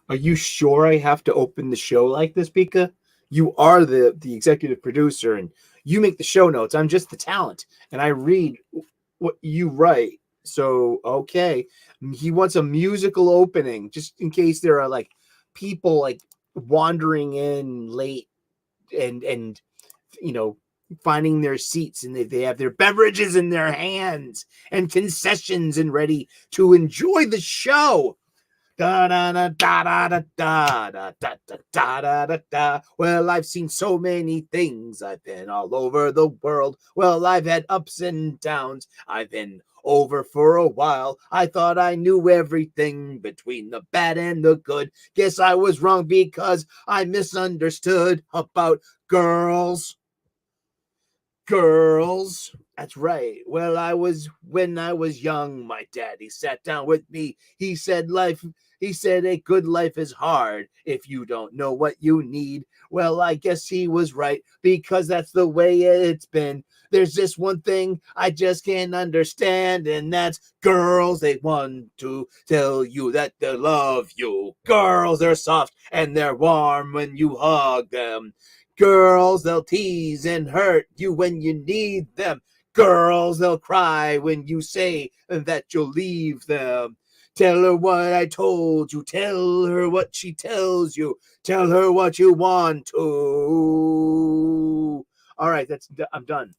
Are you sure I have to open the show like this, Pika? You are the executive producer, and you make the show notes. I'm just the talent, and I read what you write. So, okay. He wants a musical opening, just in case there are like people like wandering in late and finding their seats, and they have their beverages in their hands and concessions and ready to enjoy the show. Da da da da da da da da da da da da. Well, I've seen so many things. I've been all over the world. Well, I've had ups and downs. I've been over for a while. I thought I knew everything between the bad and the good. Guess I was wrong because I misunderstood about girls. Girls. That's right. Well, when I was young, my daddy sat down with me. He said a good life is hard if you don't know what you need. Well, I guess he was right, because that's the way it's been. There's just one thing I just can't understand, and that's girls. They want to tell you that they love you. Girls, they're soft and they're warm when you hug them. Girls, they'll tease and hurt you when you need them. Girls, they'll cry when you say that you'll leave them. Tell her what I told you. Tell her what she tells you. Tell her what you want to. All right, I'm done.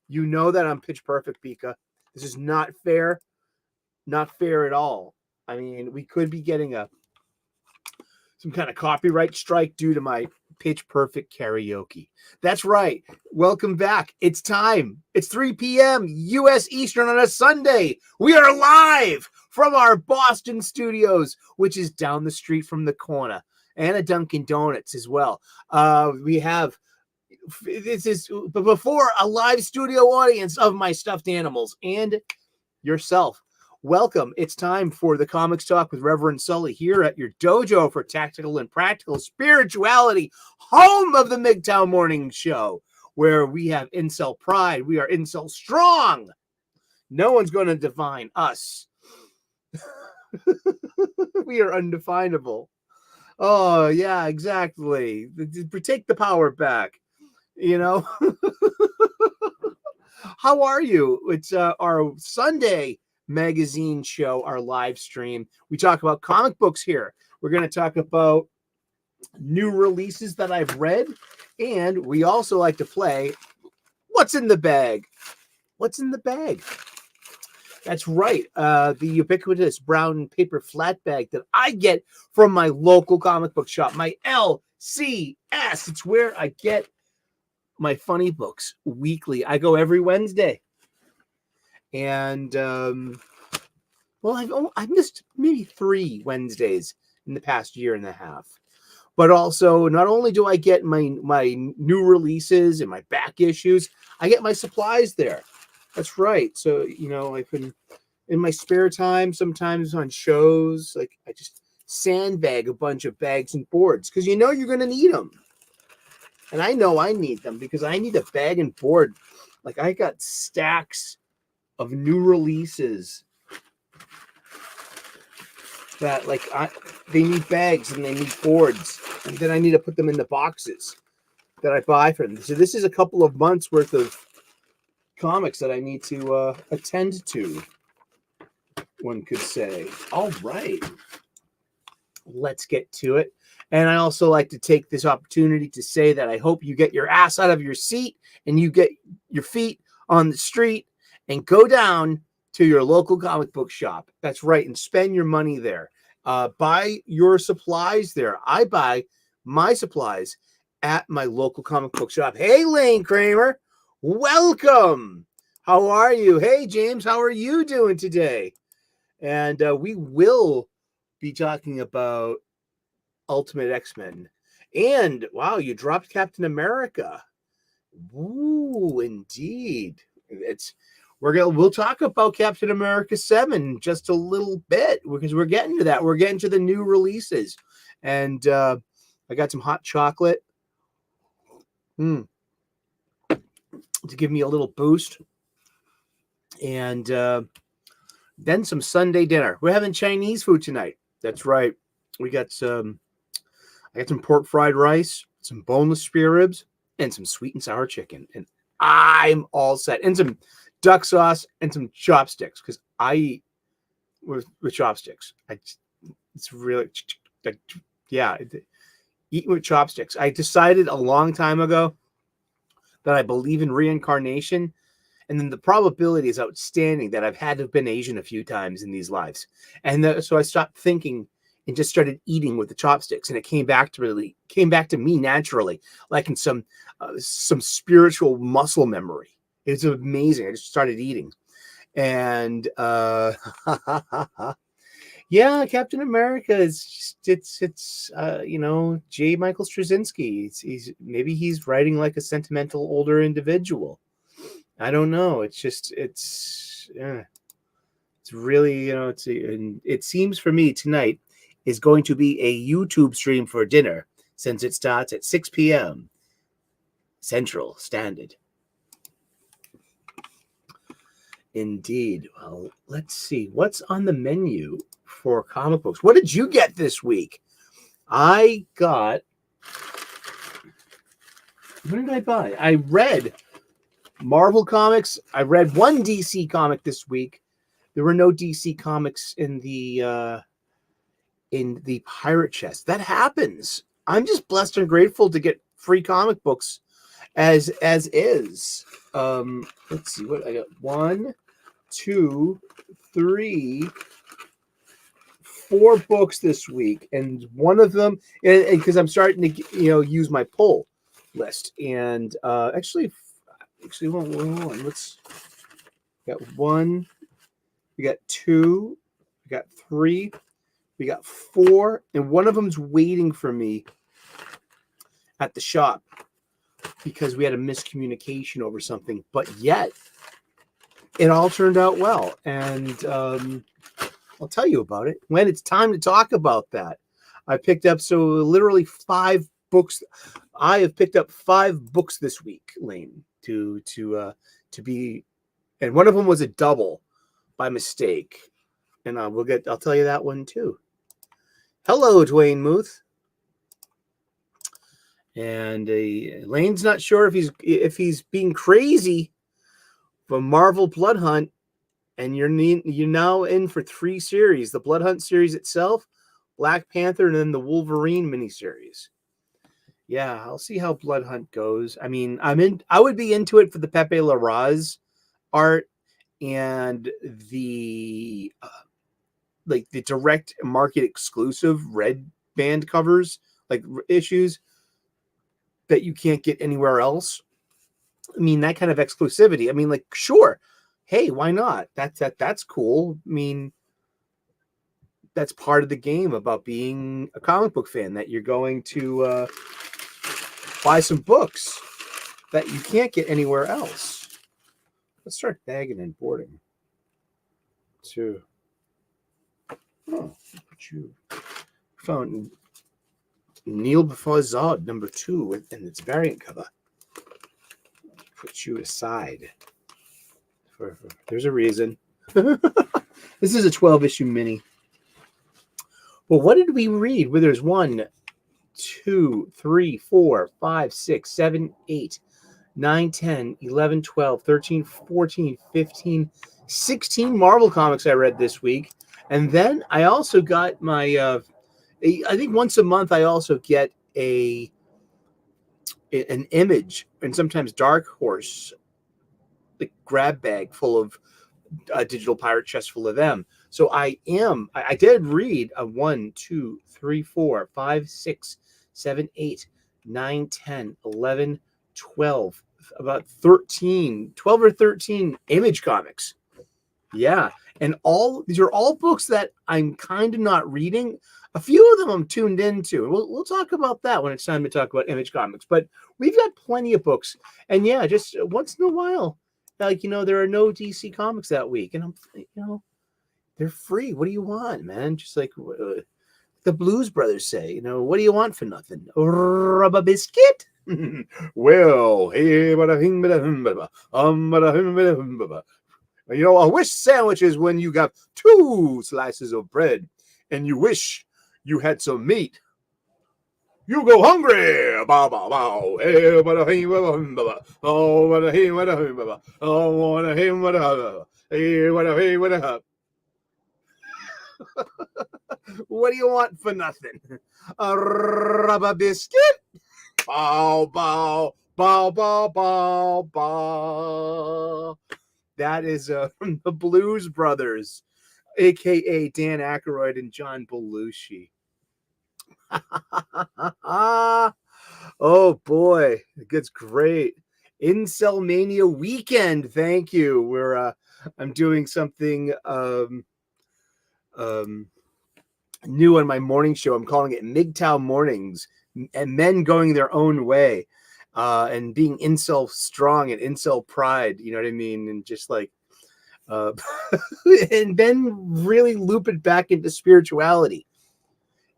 You know that I'm pitch perfect, Pika. This is not fair. Not fair at all. I mean, we could be getting some kind of copyright strike due to my pitch perfect karaoke. That's right. Welcome back. It's time. It's 3 p.m. U.S. Eastern on a Sunday. We are live from our Boston studios, which is down the street from the corner, and a Dunkin' Donuts as well. This is before a live studio audience of my stuffed animals and yourself. Welcome. It's time for the Comics Talk with Reverend Sully here at your dojo for tactical and practical spirituality, home of the MGTOW Morning Show, where we have incel pride. We are incel strong. No one's going to define us. We are undefinable. Oh, yeah, exactly. Take the power back, How are you? It's our Sunday magazine show, our live stream. We talk about comic books here. We're going to talk about new releases that I've read, and we also like to play What's in the Bag? What's in the bag? That's right. The ubiquitous brown paper flat bag that I get from my local comic book shop, my LCS. It's where I get my funny books weekly. I go every Wednesday. And, I've missed maybe 3 Wednesdays in the past year and a half. But also, not only do I get my new releases and my back issues, I get my supplies there. That's right. So, I've been in my spare time, sometimes on shows, like I just sandbag a bunch of bags and boards because you're going to need them. And I know I need them because I need a bag and board. Like I got stacks of new releases that they need bags and they need boards, and then I need to put them in the boxes that I buy for them. So this is a couple of months worth of comics that I need to attend to, one could say. All right, let's get to it. And I also like to take this opportunity to say that I hope you get your ass out of your seat and you get your feet on the street and go down to your local comic book shop. That's right. And spend your money there. Buy your supplies there. I buy my supplies at my local comic book shop. Hey, Lane Kramer. Welcome. How are you? Hey, James. How are you doing today? And we will be talking about Ultimate X-Men. And, wow, you dropped Captain America. Ooh, indeed. We'll talk about Captain America 7 just a little bit because we're getting to that. We're getting to the new releases. And I got some hot chocolate to give me a little boost. And then some Sunday dinner. We're having Chinese food tonight. That's right. We got I got some pork fried rice, some boneless spare ribs, and some sweet and sour chicken. And I'm all set. And some duck sauce and some chopsticks, because I eat with chopsticks. It's really, yeah, eating with chopsticks. I decided a long time ago that I believe in reincarnation. And then the probability is outstanding that I've had to have been Asian a few times in these lives. And so I stopped thinking and just started eating with the chopsticks. And it came back to me naturally, like in some spiritual muscle memory. It's amazing. I just started eating. And yeah, Captain America is just, it's J. Michael Straczynski. Maybe he's writing like a sentimental older individual. I don't know. It's really, and it seems for me tonight is going to be a YouTube stream for dinner, since it starts at 6 p.m. Central Standard. Indeed. Well, let's see. What's on the menu for comic books? What did you get this week? I got... What did I buy? I read Marvel comics. I read one DC comic this week. There were no DC comics in the pirate chest. That happens. I'm just blessed and grateful to get free comic books as is. Let's see what I got. 1, 2, 3, 4 books this week, and one of them, because I'm starting to use my pull list, and actually hold on. Let's got 1, we got 2, we got 3, we got 4, and one of them's waiting for me at the shop because we had a miscommunication over something, but yet it all turned out well. And I'll tell you about it when it's time to talk about that. I picked up literally 5 books. I have picked up 5 books this week, Lane, to be, and one of them was a double by mistake, and I'll tell you that one too. Hello, Dwayne Muth. And Lane's not sure if he's being crazy for Marvel Blood Hunt, and you're now in for 3 series: the Blood Hunt series itself, Black Panther, and then the Wolverine miniseries. Yeah, I'll see how Blood Hunt goes. I mean, I would be into it for the Pepe Larraz art and the like the direct market exclusive red band covers, like issues that you can't get anywhere else. I mean, that kind of exclusivity. I mean, like, sure, hey, why not? That's cool. I mean, that's part of the game about being a comic book fan, that you're going to buy some books that you can't get anywhere else. Let's start bagging and boarding. You found Kneel Before Zod #2 in its variant cover. Put you aside. There's a reason. This is a 12-issue mini. Well, what did we read? Well, there's 1, 2, 3, 4, 5, 6, 7, 8, 9, 10, 11, 12, 13, 14, 15, 16 Marvel comics I read this week. And then I also got my, I think once a month I also get an Image and sometimes Dark Horse, like grab bag full of digital pirate chest full of them. So I did read a 1, 2, 3, 4, 5, 6, 7, 8, 9, 10, 11, 12, about 12 or 13 Image comics. Yeah. And these are all books that I'm kind of not reading. A few of them I'm tuned into. We'll talk about that when it's time to talk about Image comics. But we've got plenty of books. And yeah, just once in a while, like, there are no DC comics that week. And I'm, they're free. What do you want, man? Just like the Blues Brothers say, what do you want for nothing? Rubber biscuit? Well, hey, a wish sandwich is when you got 2 slices of bread and you wish you had some meat, you go hungry. Bow, bow, bow. Hey, what a hey, what a oh, what a hey, what a oh, what a hey, what a hey, what a hey, what a what do you want for nothing? A rubber biscuit? Bow, bow, bow, bow, bow, bow. That is from the Blues Brothers, a.k.a. Dan Aykroyd and John Belushi. Oh, boy. It's great. Incel Mania weekend. Thank you. I'm doing something new on my morning show. I'm calling it MGTOW Mornings, and men going their own way, and being incel strong and incel pride. You know what I mean? And just like, and then really loop it back into spirituality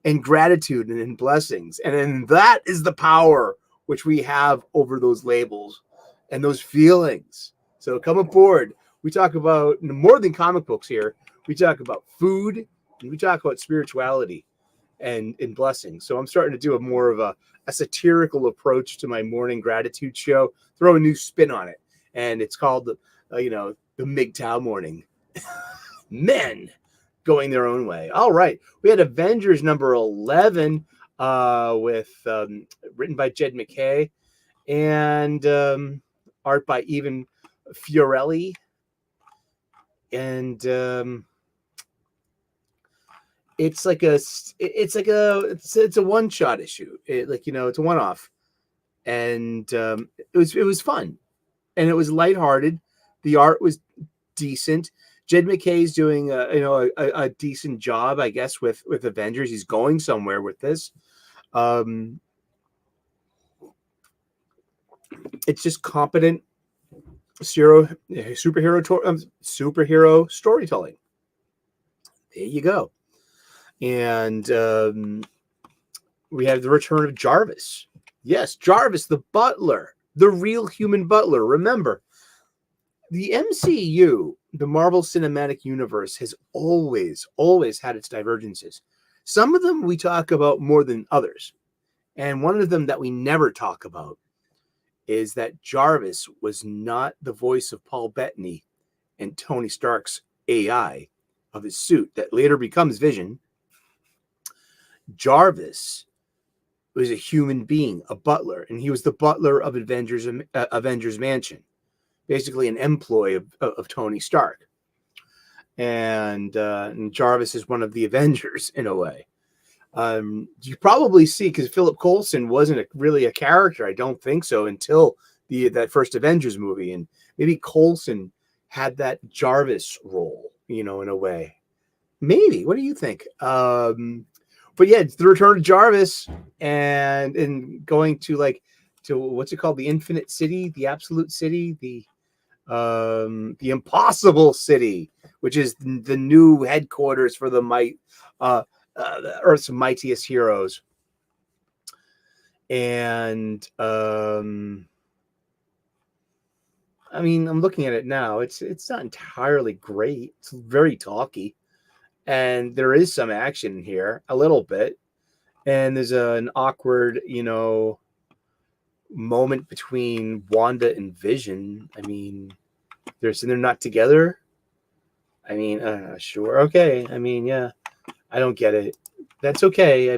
and gratitude and in blessings. And then that is the power which we have over those labels and those feelings. So come aboard. We talk about more than comic books here. We talk about food, and we talk about spirituality and blessings. So I'm starting to do a more of a satirical approach to my morning gratitude show, throw a new spin on it. And it's called the MGTOW Morning. Men going their own way. All right. We had Avengers number 11 written by Jed McKay and art by Evan Fiorelli. And it's a one-shot issue. It's a one-off. And it was fun. And it was lighthearted. The art was decent. Jed McKay's doing a decent job, I guess, with Avengers. He's going somewhere with this. It's just competent superhero storytelling. There you go. And we have the return of Jarvis. Yes, Jarvis, the butler, the real human butler. Remember, the MCU, the Marvel Cinematic Universe, has always had its divergences. Some of them we talk about more than others. And one of them that we never talk about is that Jarvis was not the voice of Paul Bettany and Tony Stark's AI of his suit that later becomes Vision. Jarvis was a human being, a butler, and he was the butler of Avengers Mansion. Basically an employee of Tony Stark. And Jarvis is one of the Avengers in a way. You probably see, because Philip Coulson wasn't really a character, I don't think so, until that first Avengers movie. And maybe Coulson had that Jarvis role, in a way. Maybe. What do you think? But yeah, it's the return of Jarvis and going to what's it called? The Infinite City, the Absolute City, the Impossible City, which is the new headquarters for the Earth's mightiest heroes. And I'm looking at it now. It's not entirely great. It's very talky, and there is some action here, a little bit. And there's an awkward, moment between Wanda and Vision. They're not together. Sure, okay. Yeah, I don't get it. That's okay. I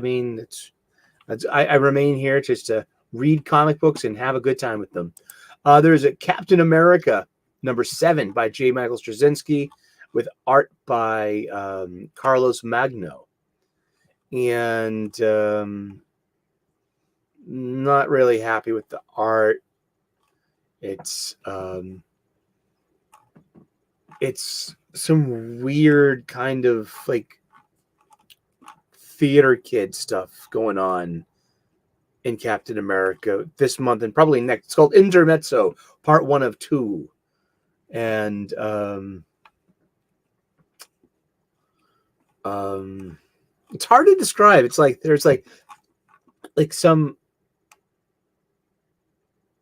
remain here just to read comic books and have a good time with them. There's a Captain America number 7 by J. Michael Straczynski with art by Carlos Magno. And not really happy with the art. It's some weird kind of theater kid stuff going on in Captain America this month and probably next. It's called Intermezzo, part 1 of 2. And it's hard to describe. It's like there's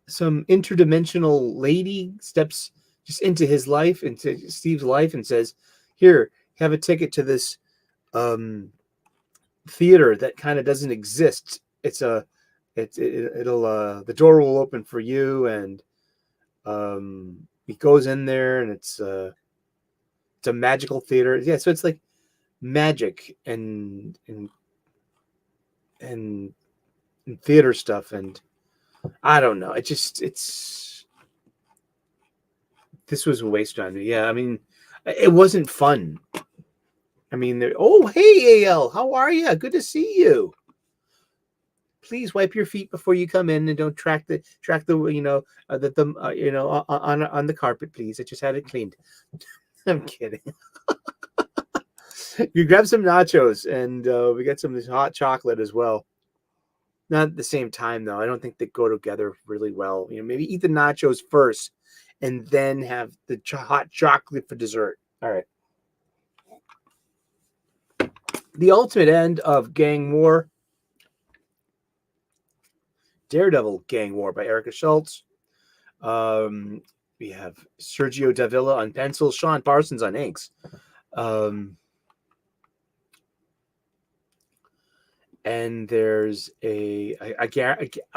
some interdimensional lady steps just into his life, into Steve's life, and says, "Here, have a ticket to this theater that kind of doesn't exist. It'll the door will open for you, and he goes in there, and it's a magical theater. Yeah, so it's like magic and theater stuff, and I don't know. This was a waste on me. Yeah, I mean, it wasn't fun. I mean, oh, hey, AL, how are you? Good to see you. Please wipe your feet before you come in, and don't track the on the carpet, please. I just had it cleaned. I'm kidding. You grab some nachos, and we got some of this hot chocolate as well. Not at the same time, though. I don't think they go together really well. Maybe eat the nachos first, and then have the hot chocolate for dessert. All right. The Ultimate End of Gang War. Daredevil Gang War by Erica Schultz. We have Sergio Davila on pencils, Sean Parsons on inks. And there's a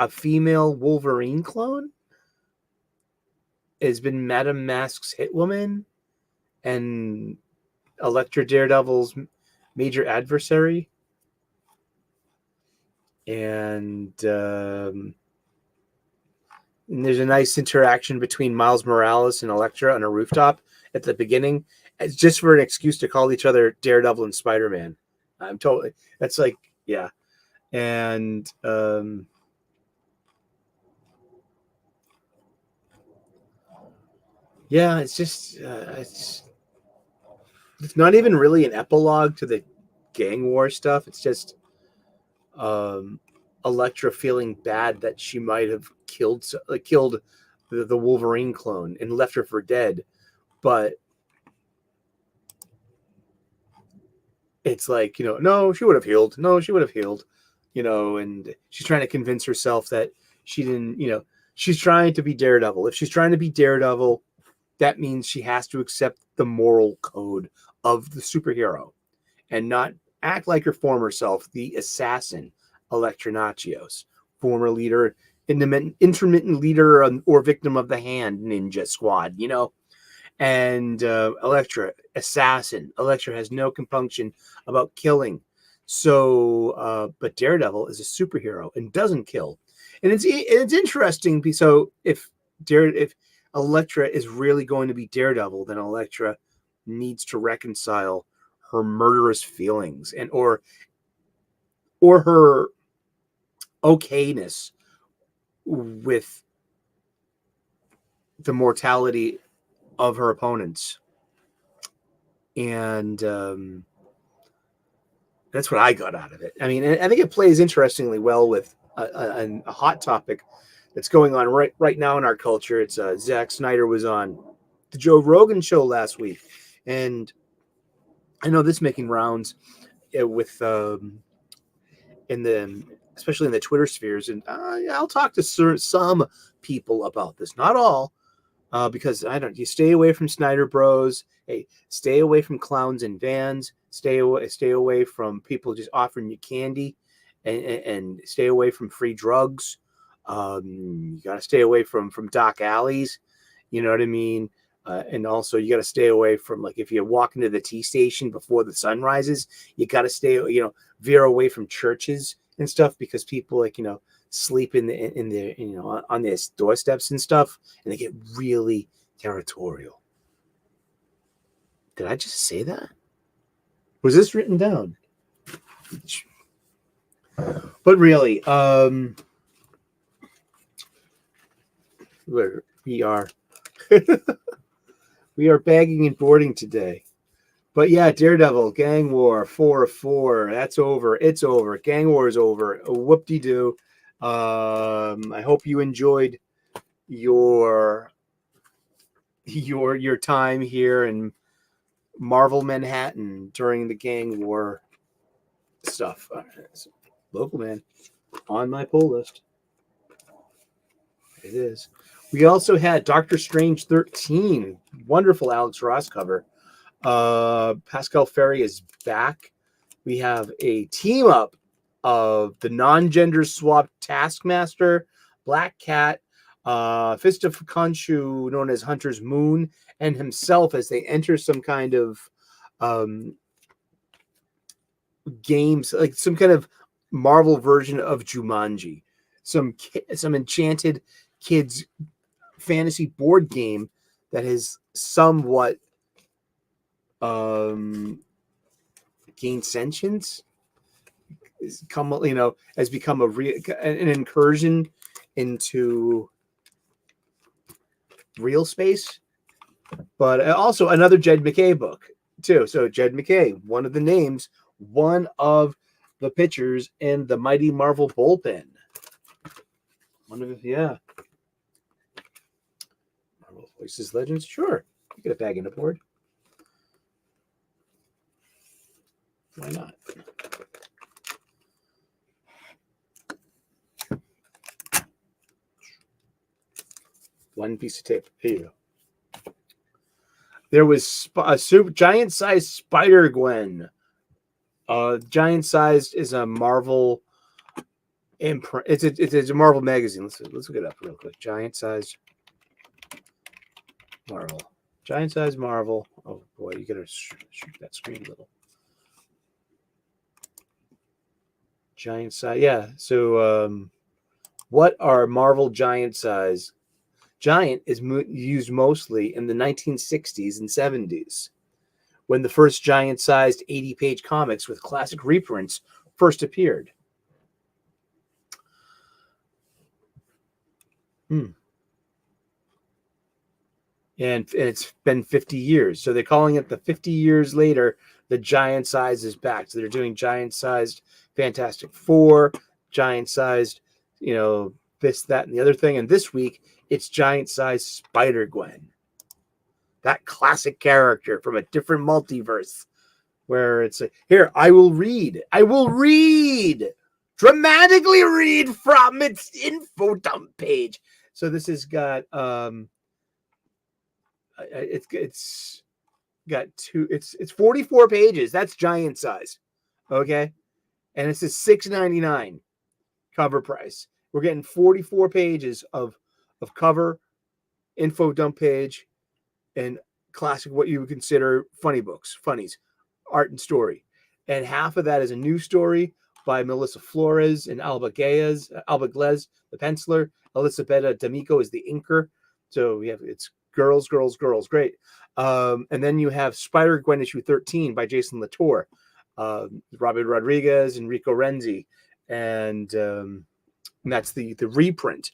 female Wolverine clone. Has been Madame Mask's Hitwoman and Elektra Daredevil's major adversary. And there's a nice interaction between Miles Morales and Elektra on a rooftop at the beginning. It's just for an excuse to call each other Daredevil and Spider-Man. I'm totally, that's like, yeah. And yeah, it's just it's not even really an epilogue to the gang war stuff. It's just Elektra feeling bad that she might have killed the Wolverine clone and left her for dead, but it's like, no, she would have healed. No, she would have healed. And she's trying to convince herself that she didn't. She's trying to be Daredevil. If she's trying to be Daredevil, that means she has to accept the moral code of the superhero and not act like her former self, the assassin, Elektra Nachios, former leader, intermittent leader or victim of the Hand Ninja Squad, and Elektra, assassin. Elektra has no compunction about killing. So, but Daredevil is a superhero and doesn't kill. And it's interesting. So if Elektra is really going to be Daredevil, then Elektra needs to reconcile her murderous feelings or her okayness with the mortality of her opponents. And that's what I got out of it. I mean, I think it plays interestingly well with a hot topic that's going on right now in our culture. It's Zack Snyder was on the Joe Rogan show last week, and I know this making rounds with especially in the Twitter spheres, and I'll talk to some people about this, not all, because you stay away from Snyder Bros. Hey, stay away from clowns in vans. Stay away from people just offering you candy, and stay away from free drugs. You got to stay away from dark alleys. You know what I mean? And also you got to stay away from, like, if you're walking to the T station before the sun rises, you got to veer away from churches and stuff, because people sleep in the on their doorsteps and stuff, and they get really territorial. Did I just say that? Was this written down? But really, we are we are bagging and boarding today. But yeah, Daredevil, Gang War, 4 of 4. That's over. It's over. Gang War is over. Whoop-de-doo. I hope you enjoyed your time here in Marvel Manhattan during the Gang War stuff. So, Local Man on my pull list. It is. We also had Doctor Strange 13. Wonderful Alex Ross cover. Pascal Ferry is back We have a team up of the non-gender swapped Taskmaster, Black Cat, Fist of Khonshu, known as Hunter's Moon, and himself as they enter some kind of games, like some kind of Marvel version of Jumanji, some enchanted kids fantasy board game that has somewhat gained sentience, has become an incursion into real space. But also another Jed MacKay book too. So Jed MacKay, one of the names, one of the pitchers in the Mighty Marvel bullpen. Marvel Voices Legends, sure. You get a bag and a board. Why not? One piece of tape. Here you go. There was a giant-sized Spider-Gwen. Giant-sized is a Marvel imprint. It's a Marvel magazine. Let's look it up real quick. Giant-sized Marvel. Giant-sized Marvel. Oh boy, you gotta shoot that screen a little. Giant size, yeah. So, what are Marvel giant size? Giant is used mostly in the 1960s and 70s, when the first giant-sized 80-page comics with classic reprints first appeared. And it's been 50 years. So they're calling it the 50 years later, the giant size is back. So they're doing giant-sized Fantastic Four, giant-sized, this, that, and the other thing. And this week, it's giant-sized Spider-Gwen. That classic character from a different multiverse, where it's like, here, I will read, dramatically read from its info dump page. So this has got, it's got it's 44 pages. That's giant size. Okay. And it's a $6.99 cover price. We're getting 44 pages of cover, info dump page, and classic, what you would consider funny books, funnies, art and story. And half of that is a new story by Melissa Flores and Alba Glez, the penciler. Elisabetta D'Amico is the inker. So it's girls. Great. And then you have Spider-Gwen issue 13 by Jason Latour, Robbie Rodriguez, and Rico Renzi. And that's the reprint.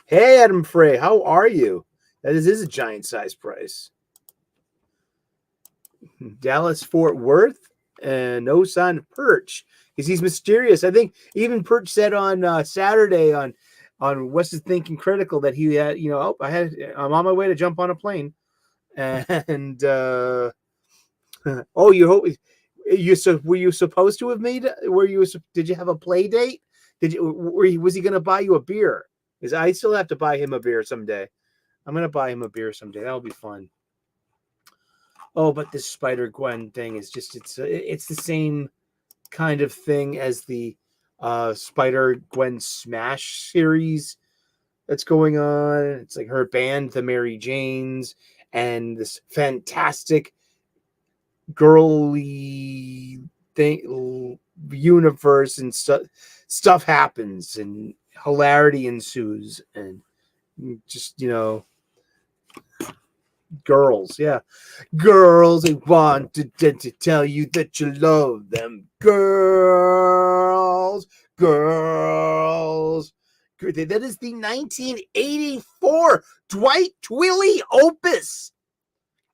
Hey, Adam Frey, how are you? That is a giant size price. Dallas Fort Worth, and no sign of Perch, because he's mysterious. I think even Perch said on Saturday on Wes is Thinking Critical that he had, I'm on my way to jump on a plane, and were you supposed to have made? Did you have a play date? Was he going to buy you a beer? Because I still have to buy him a beer someday. I'm going to buy him a beer someday. That'll be fun. Oh, but this Spider-Gwen thing is just, it's the same kind of thing as the Spider-Gwen Smash series that's going on. It's like her band, the Mary Janes, and this fantastic girly thing, universe, and stuff happens, and hilarity ensues, and just, girls, they want to tell you that you love them. Girls. That is the 1984 Dwight Twilley opus,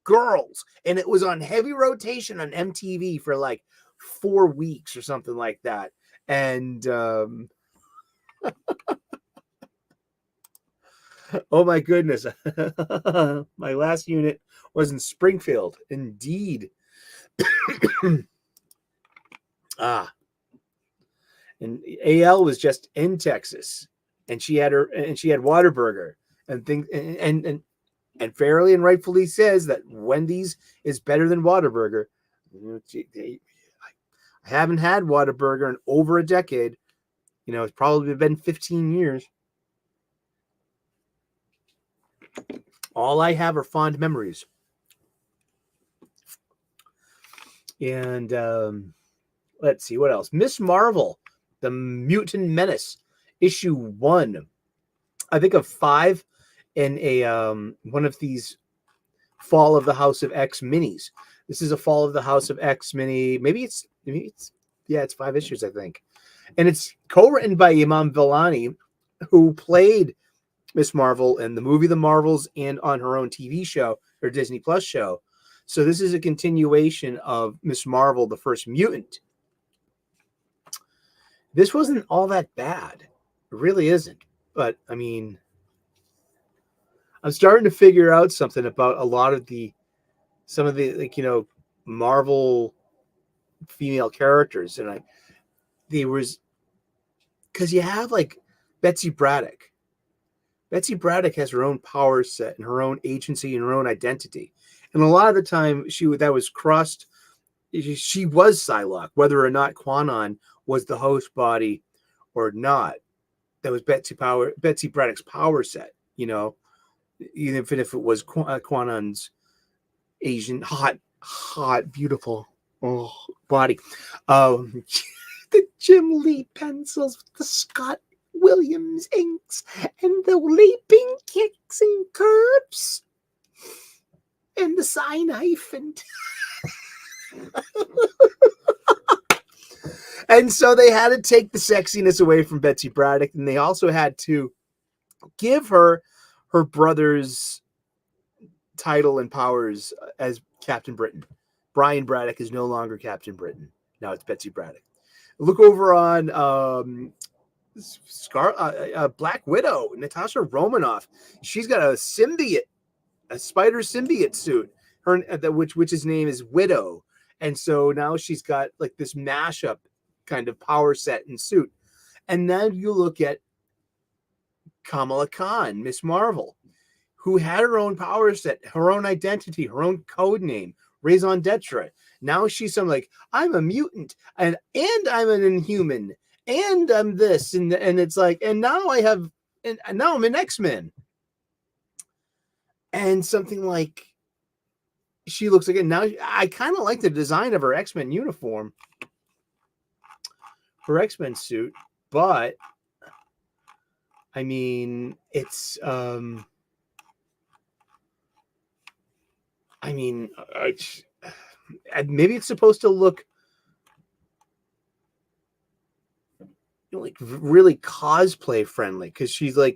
Girls, and it was on heavy rotation on MTV for like 4 weeks or something like that. And oh my goodness. My last unit was in Springfield. Indeed. And AL was just in Texas, and she had Whataburger and things, and fairly and rightfully says that Wendy's is better than Whataburger. I I haven't had Whataburger in over a decade. You know, it's probably been 15 years. All I have are fond memories. And let's see what else. Miss Marvel, the Mutant Menace, issue 1. I think of 5 in a one of these Fall of the House of X minis. This is a Fall of the House of X mini. Maybe it's 5 issues, I think. And it's co-written by Iman Vellani, who played Miss Marvel in the movie The Marvels and on her own TV show, or Disney Plus show. So this is a continuation of Miss Marvel, the First Mutant. This wasn't all that bad. It really isn't. But, I mean, I'm starting to figure out something about a lot of some of the, like, you know, Marvel female characters. And because you have, like, Betsy Braddock. Betsy Braddock has her own power set and her own agency and her own identity. And a lot of the time that was crossed. She was Psylocke, whether or not Quanon was the host body or not. That was Betsy Braddock's power set, you know, even if it was Quanon's Asian, hot, beautiful body. The Jim Lee pencils, the Scott Williams inks, and the leaping kicks and curves, and the Psi knife, and so they had to take the sexiness away from Betsy Braddock, and they also had to give her brother's title and powers as Captain Britain. Brian Braddock is no longer Captain Britain. Now it's Betsy Braddock. Look over on Black Widow, Natasha Romanoff. She's got a symbiote, a spider symbiote suit. Which his name is Widow. And so now she's got like this mashup kind of power set and suit. And then you look at Kamala Khan, Miss Marvel, who had her own power set, her own identity, her own code name, raison d'etre. Now she's some like, I'm a mutant and I'm an inhuman and I'm this. And it's like, and now now I'm an X-Men. And something like, she looks like it now. I kind of like the design of her X-Men uniform, her X-Men suit, but I mean, it's maybe it's supposed to look, you know, like really cosplay friendly, because she's got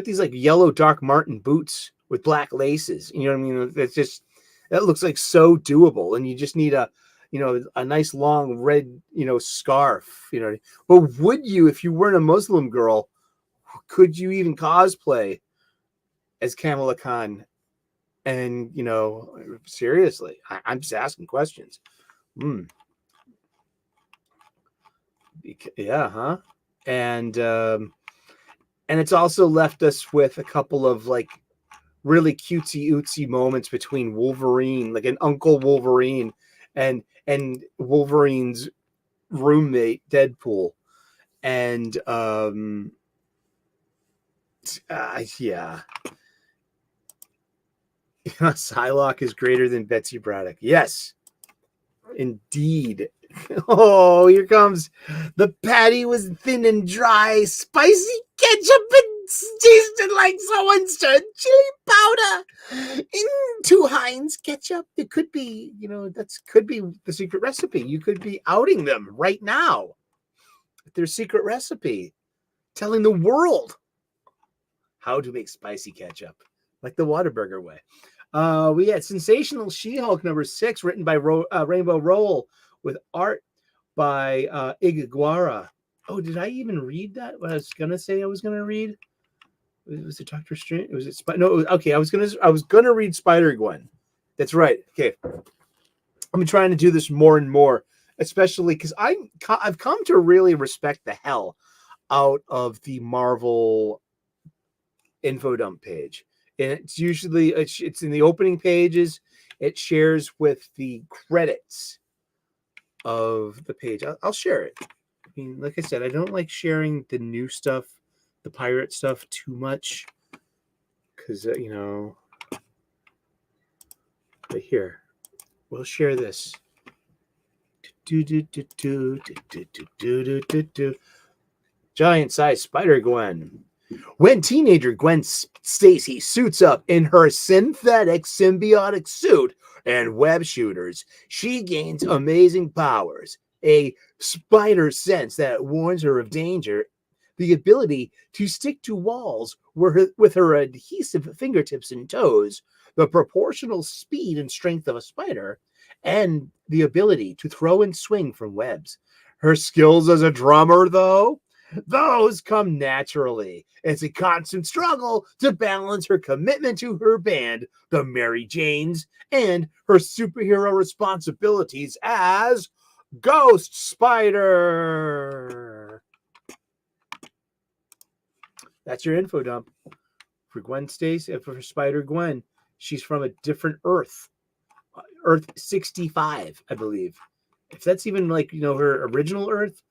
these like yellow Doc Martin boots with black laces. You know what I mean? That looks like so doable. And you just need a nice long red, scarf, But would you, if you weren't a Muslim girl, could you even cosplay as Kamala Khan? And, seriously, I'm just asking questions. Yeah, huh? And it's also left us with a couple of like really cutesy moments between Wolverine, like an Uncle Wolverine, and Wolverine's roommate Deadpool, and yeah, Psylocke is greater than Betsy Braddock. Yes, indeed. Oh, here comes the patty was thin and dry, spicy ketchup and tasted like someone stirred chili powder into Heinz ketchup. It could be, could be the secret recipe. You could be outing them right now with their secret recipe, telling the world how to make spicy ketchup, like the Whataburger way. We had Sensational She-Hulk #6, written by Rainbow Rowell, with art by Igawara. Oh, did I even read that? What I was gonna say I was gonna read? Was it Doctor Strange? Was it no? Okay, I was gonna read Spider-Gwen. That's right. Okay, I'm trying to do this more and more, especially because I've come to really respect the hell out of the Marvel info dump page, and it's usually it's in the opening pages. It shares with the credits of the page. I'll share it. I mean, like I said, I don't like sharing the new stuff, the pirate stuff too much. Because, right here, we'll share this. Giant size Spider Gwen. When teenager Gwen Stacy suits up in her synthetic symbiotic suit and web shooters, she gains amazing powers, a spider sense that warns her of danger, the ability to stick to walls with her adhesive fingertips and toes, the proportional speed and strength of a spider, and the ability to throw and swing from webs. Her skills as a drummer, though, those come naturally. It's a constant struggle to balance her commitment to her band, the Mary Janes, and her superhero responsibilities as Ghost Spider. That's your info dump for Gwen Stacy, for Spider Gwen. She's from a different Earth, Earth 65, I believe. If that's even like, her original Earth,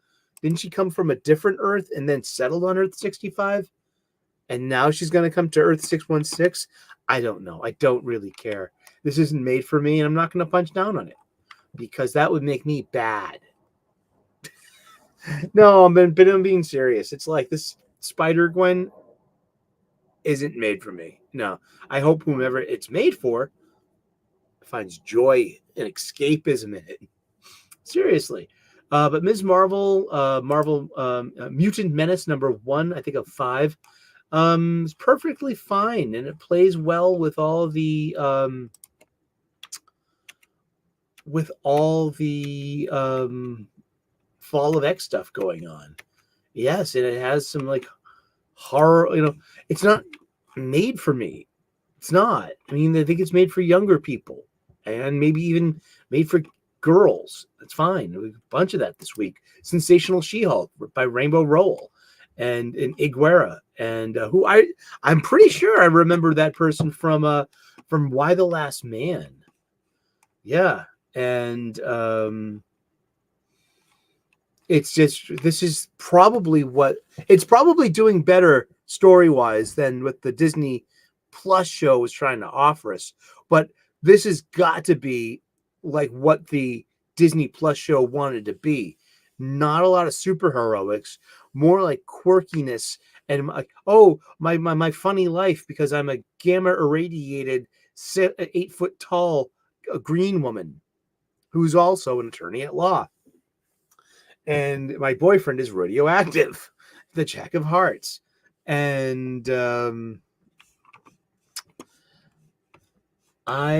didn't she come from a different Earth and then settled on Earth 65? And now she's going to come to Earth 616? I don't know. I don't really care. This isn't made for me, and I'm not going to punch down on it because that would make me bad. No, I'm being serious. It's like this Spider Gwen isn't made for me. No, I hope whomever it's made for finds joy and escapism in it. Seriously. But Ms. Marvel, Mutant Menace #1, I think of 5, is perfectly fine, and it plays well with all the Fall of X stuff going on. Yes, and it has some like horror. It's not made for me. It's not. I mean, I think it's made for younger people, and maybe even made for girls. That's fine. A bunch of that this week. Sensational She-Hulk by Rainbow Rowell and Iguera, and who I'm pretty sure I remember that person from Y the Last Man. Yeah, and it's just, this is probably it's probably doing better story-wise than what the Disney Plus show was trying to offer us. But this has got to be like what the Disney Plus show wanted to be. Not a lot of superheroics, more like quirkiness and like, oh, my funny life because I'm a gamma irradiated 8 foot tall green woman who's also an attorney at law. And my boyfriend is radioactive, the Jack of Hearts. And I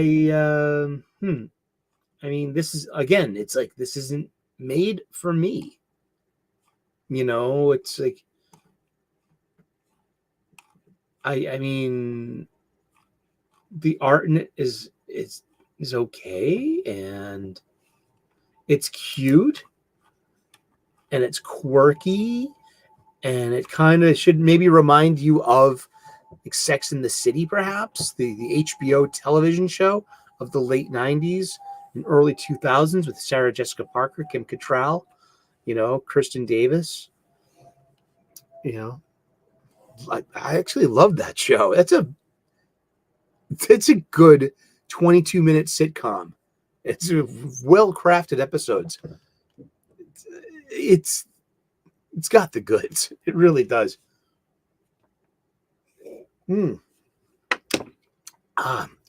mean, this is, again, it's like, this isn't made for me. It's like, I mean, the art in it is okay, and it's cute, and it's quirky, and it kind of should maybe remind you of like Sex in the City, perhaps, the HBO television show of the late 90s and early 2000s with Sarah Jessica Parker, Kim Cattrall, Kirsten Davis. I actually love that show. It's a good 22-minute sitcom. It's well-crafted episodes. It's got the goods. It really does.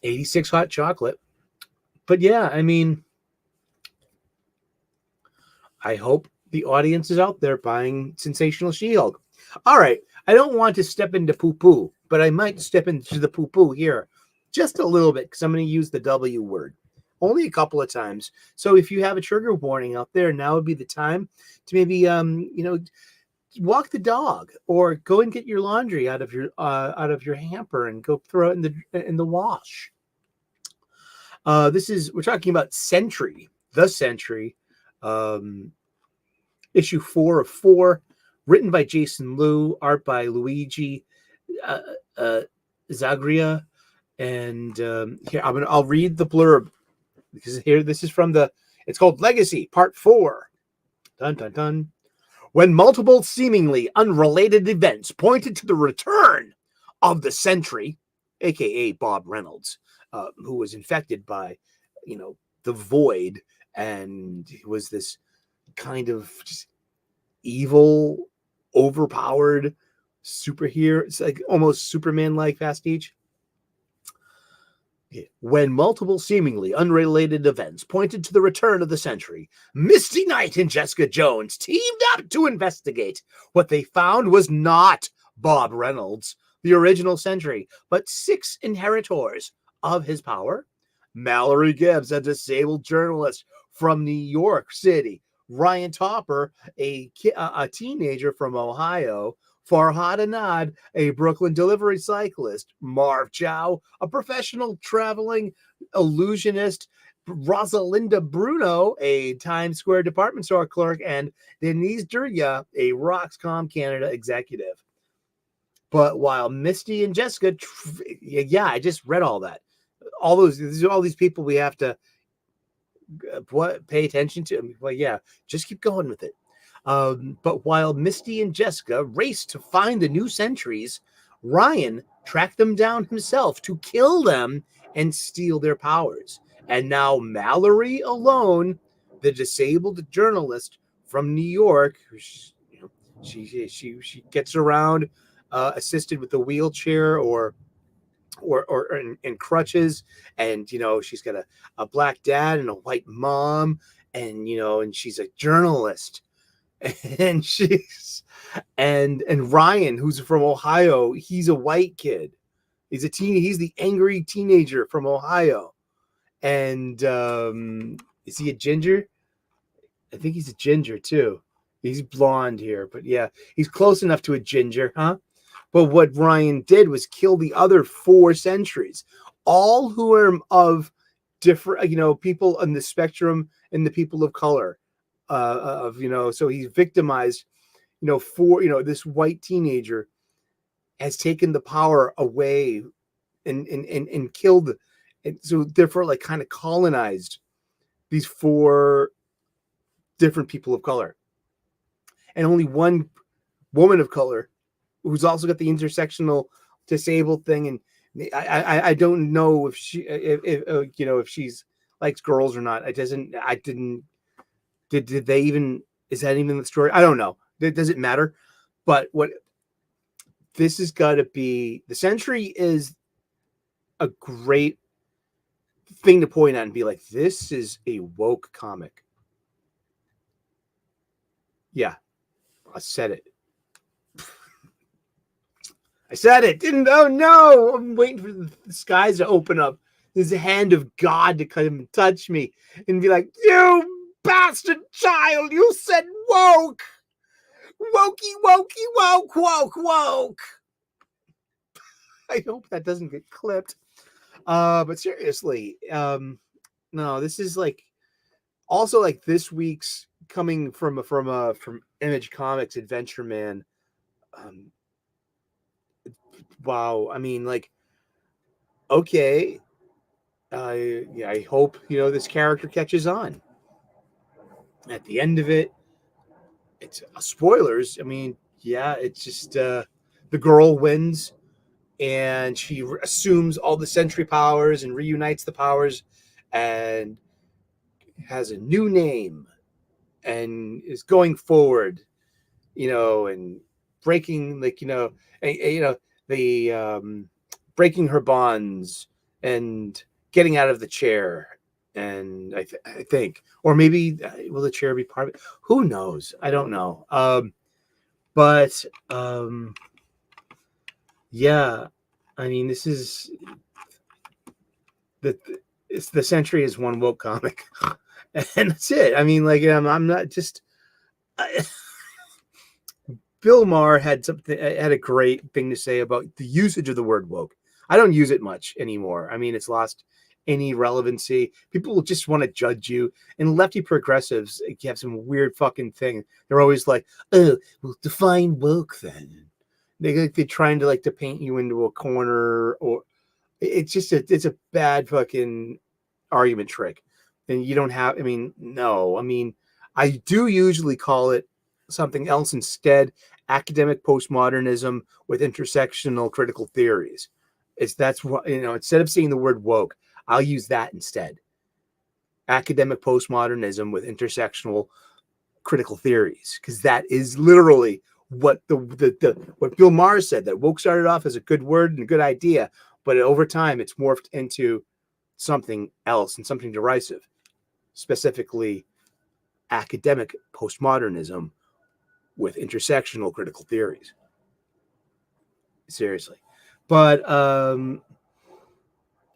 86 hot chocolate. But yeah, I mean, I hope the audience is out there buying Sensational She-Hulk. All right, I don't want to step into poo-poo, but I might step into the poo-poo here just a little bit because I'm going to use the W word only a couple of times. So if you have a trigger warning out there, now would be the time to maybe, walk the dog or go and get your laundry out of your hamper and go throw it in the wash. We're talking about Sentry, The Sentry, issue 4 of 4, written by Jason Liu, art by Luigi Zagria, and here I'll read the blurb because this is from the It's called Legacy, Part 4. Dun, dun, dun. When multiple seemingly unrelated events pointed to the return of the Sentry, a.k.a. Bob Reynolds, who was infected by, the Void, and was this kind of just evil, overpowered superhero. It's like almost Superman-like pastiche. When multiple seemingly unrelated events pointed to the return of the Sentry, Misty Knight and Jessica Jones teamed up to investigate. What they found was not Bob Reynolds, the original Sentry, but 6 inheritors of his power. Mallory Gibbs, a disabled journalist from New York City. Ryan Topper, a teenager from Ohio. Farhad Anad, a Brooklyn delivery cyclist. Marv Chow, a professional traveling illusionist. Rosalinda Bruno, a Times Square department store clerk. And Denise Durya, a Roxcom Canada executive. But while Misty and Jessica, I just read all that. All these people we have to pay attention to. Well, yeah, just keep going with it. But while Misty and Jessica raced to find the new sentries, Ryan tracked them down himself to kill them and steal their powers. And now Mallory alone, the disabled journalist from New York, she gets around assisted with a wheelchair or in crutches, and she's got a black dad and a white mom, and she's a journalist. And and Ryan, who's from Ohio, he's a white kid. He's the angry teenager from Ohio. And is he a ginger? I think he's a ginger too. He's blonde here, but yeah, he's close enough to a ginger, huh? But what Ryan did was kill the other 4 sentries, all who are of different, people on the spectrum and the people of color. So he's victimized, 4, this white teenager has taken the power away and killed, and so therefore kind of colonized these 4 different people of color, and only one woman of color who's also got the intersectional disabled thing. And I don't know if she's likes girls or not. Did they even, is that even the story? I don't know. Does it matter? But this has got to be, the Sentry is a great thing to point out and be like, this is a woke comic. Yeah, I said it. I said it. Oh no, I'm waiting for the skies to open up. There's a hand of God to come and touch me and be like, you bastard child, you said woke. Wokey, wokey, woke, woke, woke. I hope that doesn't get clipped. But seriously, no, this is also this week's coming from Image Comics Adventure Man. Wow, I mean, okay, I hope this character catches on. At the end of it, it's spoilers. I mean, yeah, it's just the girl wins, and she assumes all the Sentry powers and reunites the powers, and has a new name, and is going forward, and breaking breaking her bonds and getting out of the chair. And I think, or maybe will the chair be part of it? Who knows? I don't know. Yeah, I mean, this is the Sentry is one woke comic, and that's it. I mean, I'm not just. Bill Maher had a great thing to say about the usage of the word woke. I don't use it much anymore. I mean, it's lost any relevancy. People will just want to judge you. And lefty progressives have some weird fucking thing. They're always like, oh, well, define woke then. They're trying to paint you into a corner, or it's just it's a bad fucking argument trick. And you don't have, I mean, no, I mean, I do usually call it something else instead, academic postmodernism with intersectional critical theories. That's what, instead of saying the word woke, I'll use that instead. Academic postmodernism with intersectional critical theories, because that is literally what what Bill Maher said, that woke started off as a good word and a good idea, but over time it's morphed into something else and something derisive, specifically academic postmodernism with intersectional critical theories. Seriously. But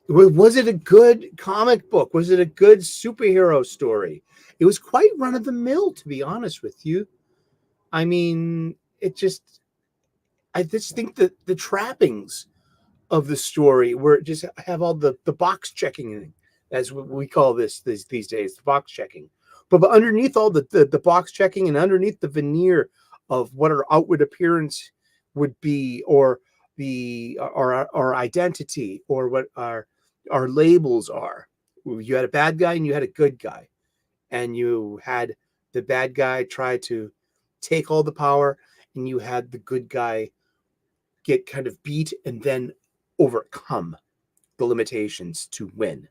was it a good comic book? Was it a good superhero story? It was quite run of the mill, to be honest with you. I mean, I just think that the trappings of the story were just have all the box checking, as we call these days, the box checking. But underneath all the box checking and underneath the veneer of what our outward appearance would be, or our identity, or what our labels are. You had a bad guy and you had a good guy, and you had the bad guy try to take all the power, and you had the good guy get kind of beat and then overcome the limitations to win.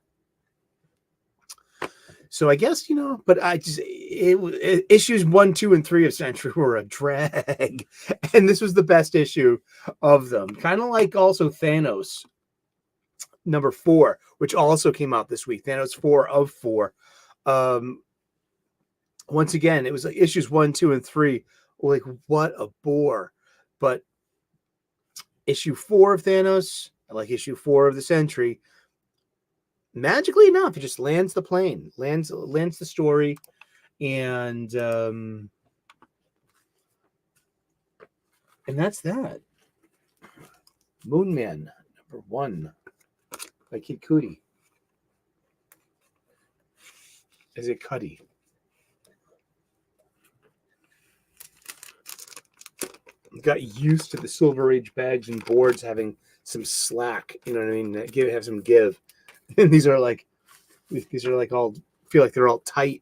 So I guess, but issues 1, 2, and 3 of Century were a drag. And this was the best issue of them. Kind of like also Thanos number 4, which also came out this week. Thanos 4 of 4. Once again, it was like issues 1, 2, and 3. Like, what a bore. But issue 4 of Thanos, like issue 4 of the Century, magically enough, it just lands the plane, lands the story, and that's that. Moon Man number 1 by Kid Cudi. Is it Cudi? Got used to the Silver Age bags and boards having some slack, you know what I mean? Have some give. And these are like all, feel like they're all tight,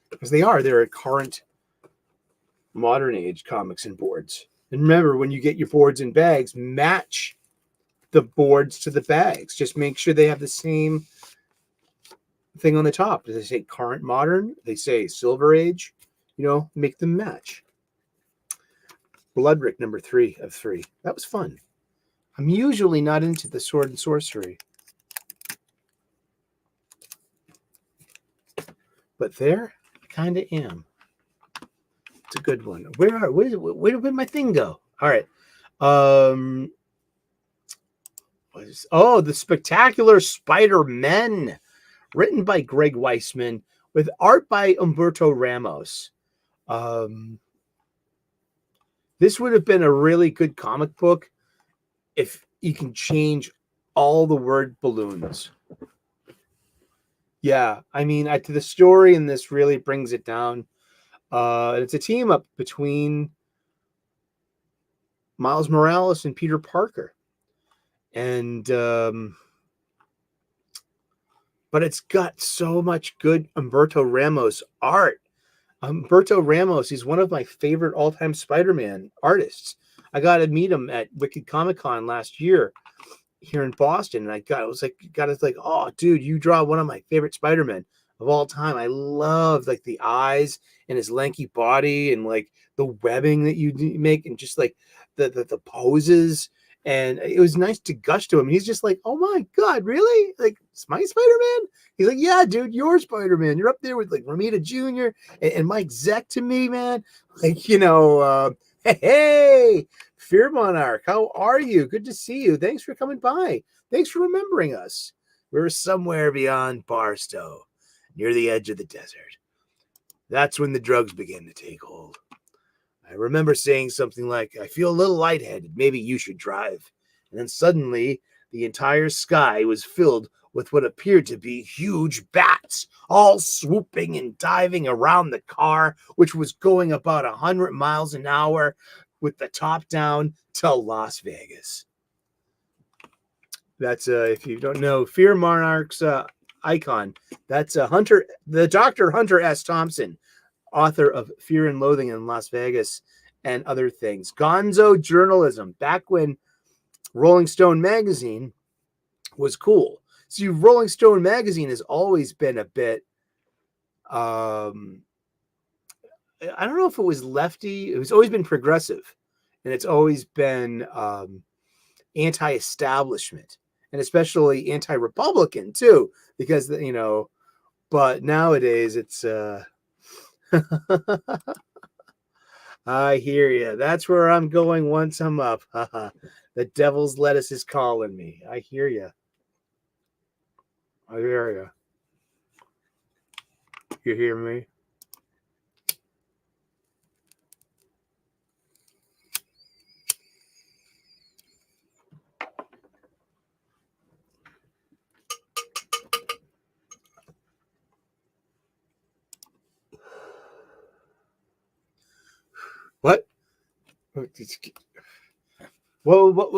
because they're current modern age comics and boards. And remember, when you get your boards and bags, match the boards to the bags. Just make sure they have the same thing on the top. Do they say current modern? They say Silver Age, make them match. Bloodrick number 3 of 3. That was fun. I'm usually not into the sword and sorcery, but there I kind of am. It's a good one. Where did my thing go? All right. The Spectacular Spider-Men, written by Greg Weisman with art by Humberto Ramos. This would have been a really good comic book if you can change all the word balloons. Yeah, I mean, the story in this really brings it down. It's a team up between Miles Morales and Peter Parker. And but it's got so much good Humberto Ramos art. Humberto Ramos, he's one of my favorite all-time Spider-Man artists. I got to meet him at Wicked Comic-Con last year here in Boston, and I was like, oh, dude, you draw one of my favorite Spider-Men of all time. I love like the eyes and his lanky body, and like the webbing that you make, and just like the poses. And it was nice to gush to him. He's just like, oh my God, really? Like, it's my Spider-Man? He's like, yeah, dude, you're Spider-Man. You're up there with like Romita Jr. and Mike Zeck to me, man. Like, hey, Fear Monarch, how are you? Good to see you. Thanks for coming by. Thanks for remembering us. We're somewhere beyond Barstow, near the edge of the desert. That's when the drugs begin to take hold. I remember saying something like, I feel a little lightheaded. Maybe you should drive. And then suddenly, the entire sky was filled with what appeared to be huge bats, all swooping and diving around the car, which was going about 100 miles an hour with the top down to Las Vegas. That's, if you don't know, Fear Monarch's icon. That's the Dr. Hunter S. Thompson, author of Fear and Loathing in Las Vegas and other things. Gonzo journalism, back when Rolling Stone magazine was cool. See, Rolling Stone magazine has always been a bit, I don't know if it was lefty. It was always been progressive, and it's always been anti-establishment, and especially anti-Republican too, because but nowadays it's I hear you. That's where I'm going once I'm up. The devil's lettuce is calling me. I hear you. I hear you. You hear me? What? What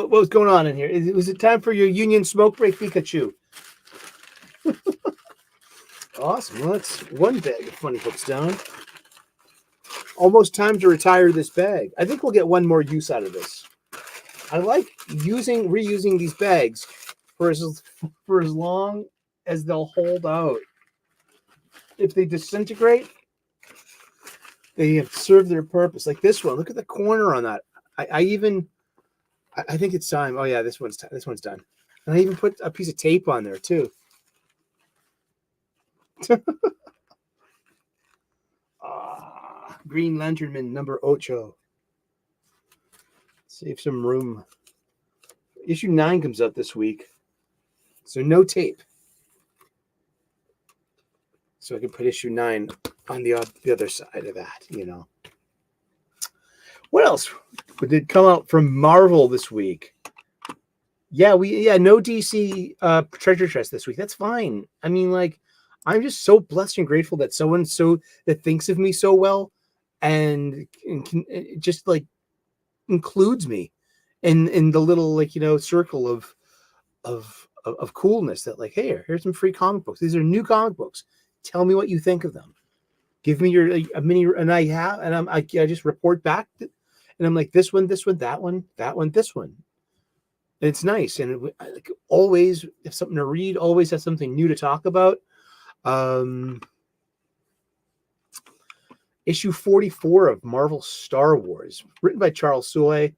was going on in here? Was it time for your union smoke break, Pikachu? Awesome. Well, that's one bag of funny books down. Almost time to retire this bag. I think we'll get one more use out of this. I like reusing these bags for as long as they'll hold out. If they disintegrate, they have served their purpose. Like this one. Look at the corner on that. I think it's time. Oh yeah, this one's done. And I even put a piece of tape on there too. Green Lantern Man number 8. Save some room. Issue 9 comes out this week, so no tape. So I can put issue 9 on the other side of that, What else did come out from Marvel this week? No DC treasure chest this week. That's fine. I mean, I'm just so blessed and grateful that someone that thinks of me so well and just includes me in the little circle of coolness that here's some free comic books. These are new comic books. Tell me what you think of them. Give me your a mini, and I just report back, and I'm like, this one, that one, this one. And it's nice, and always have something to read. Always have something new to talk about. Issue 44 of Marvel Star Wars, written by Charles Sully.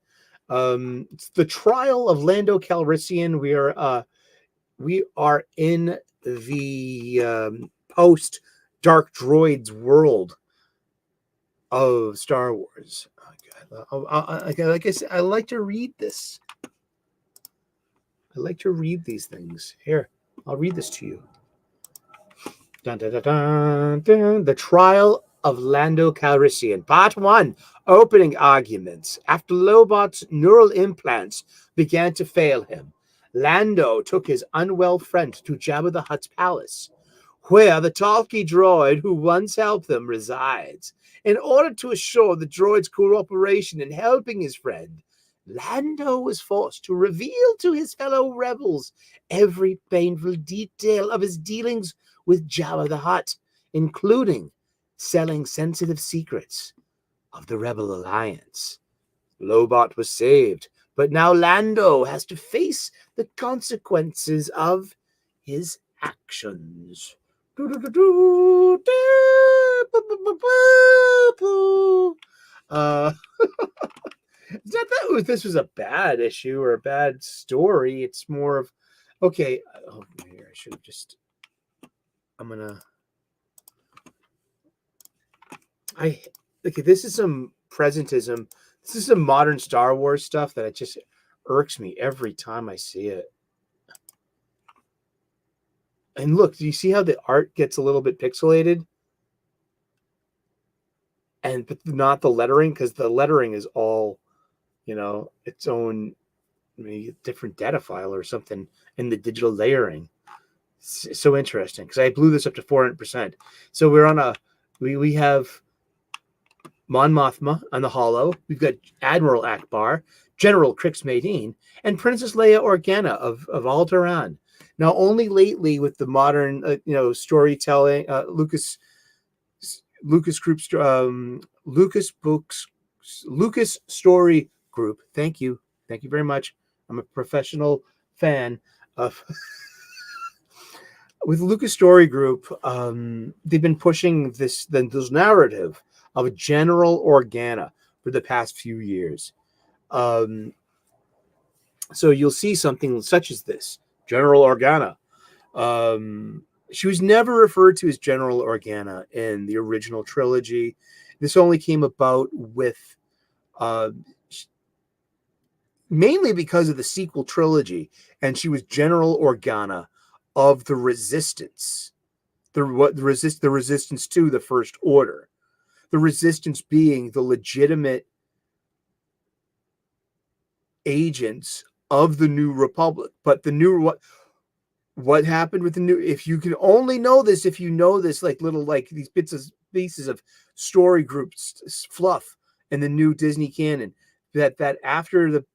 It's the trial of Lando Calrissian. We are in the post Dark Droids world of Star Wars. Like I said, I like to read this. I like to read these things. Here, I'll read this to you. Dun, dun, dun, dun, dun. The Trial of Lando Calrissian. Part 1. Opening arguments. After Lobot's neural implants began to fail him, Lando took his unwell friend to Jabba the Hutt's palace, where the talkie droid who once helped them resides. In order to assure the droid's cooperation in helping his friend, Lando was forced to reveal to his fellow rebels every painful detail of his dealings with Jabba the Hutt, including selling sensitive secrets of the Rebel Alliance. Lobot was saved, but now Lando has to face the consequences of his actions. It's not that this was a bad issue or a bad story. It's more of, okay, here, I should have just, this is some presentism. This is some modern Star Wars stuff that it just irks me every time I see it. And look, do you see how the art gets a little bit pixelated? But not the lettering, because the lettering is all, its own different data file or something in the digital layering. It's so interesting, because I blew this up to 400%. So we're on we have Mon Mothma on the Hollow. We've got Admiral Akbar, General Crix Madine, and Princess Leia Organa of Alderaan. Now, only lately with the modern, storytelling, Lucas Group's, Lucas Story Group. Thank you very much. I'm a professional fan of. With Lucas Story Group, they've been pushing this narrative of a general Organa for the past few years. So you'll see something such as this, General Organa. She was never referred to as General Organa in the original trilogy. This only came about with mainly because of the sequel trilogy, and she was General Organa of the Resistance. The resistance to the First Order. The Resistance being the legitimate agents of the New Republic. But the new what happened with the new, if you can only know this, if you know this, like little, like these pieces of story groups fluff in the new Disney canon, that after the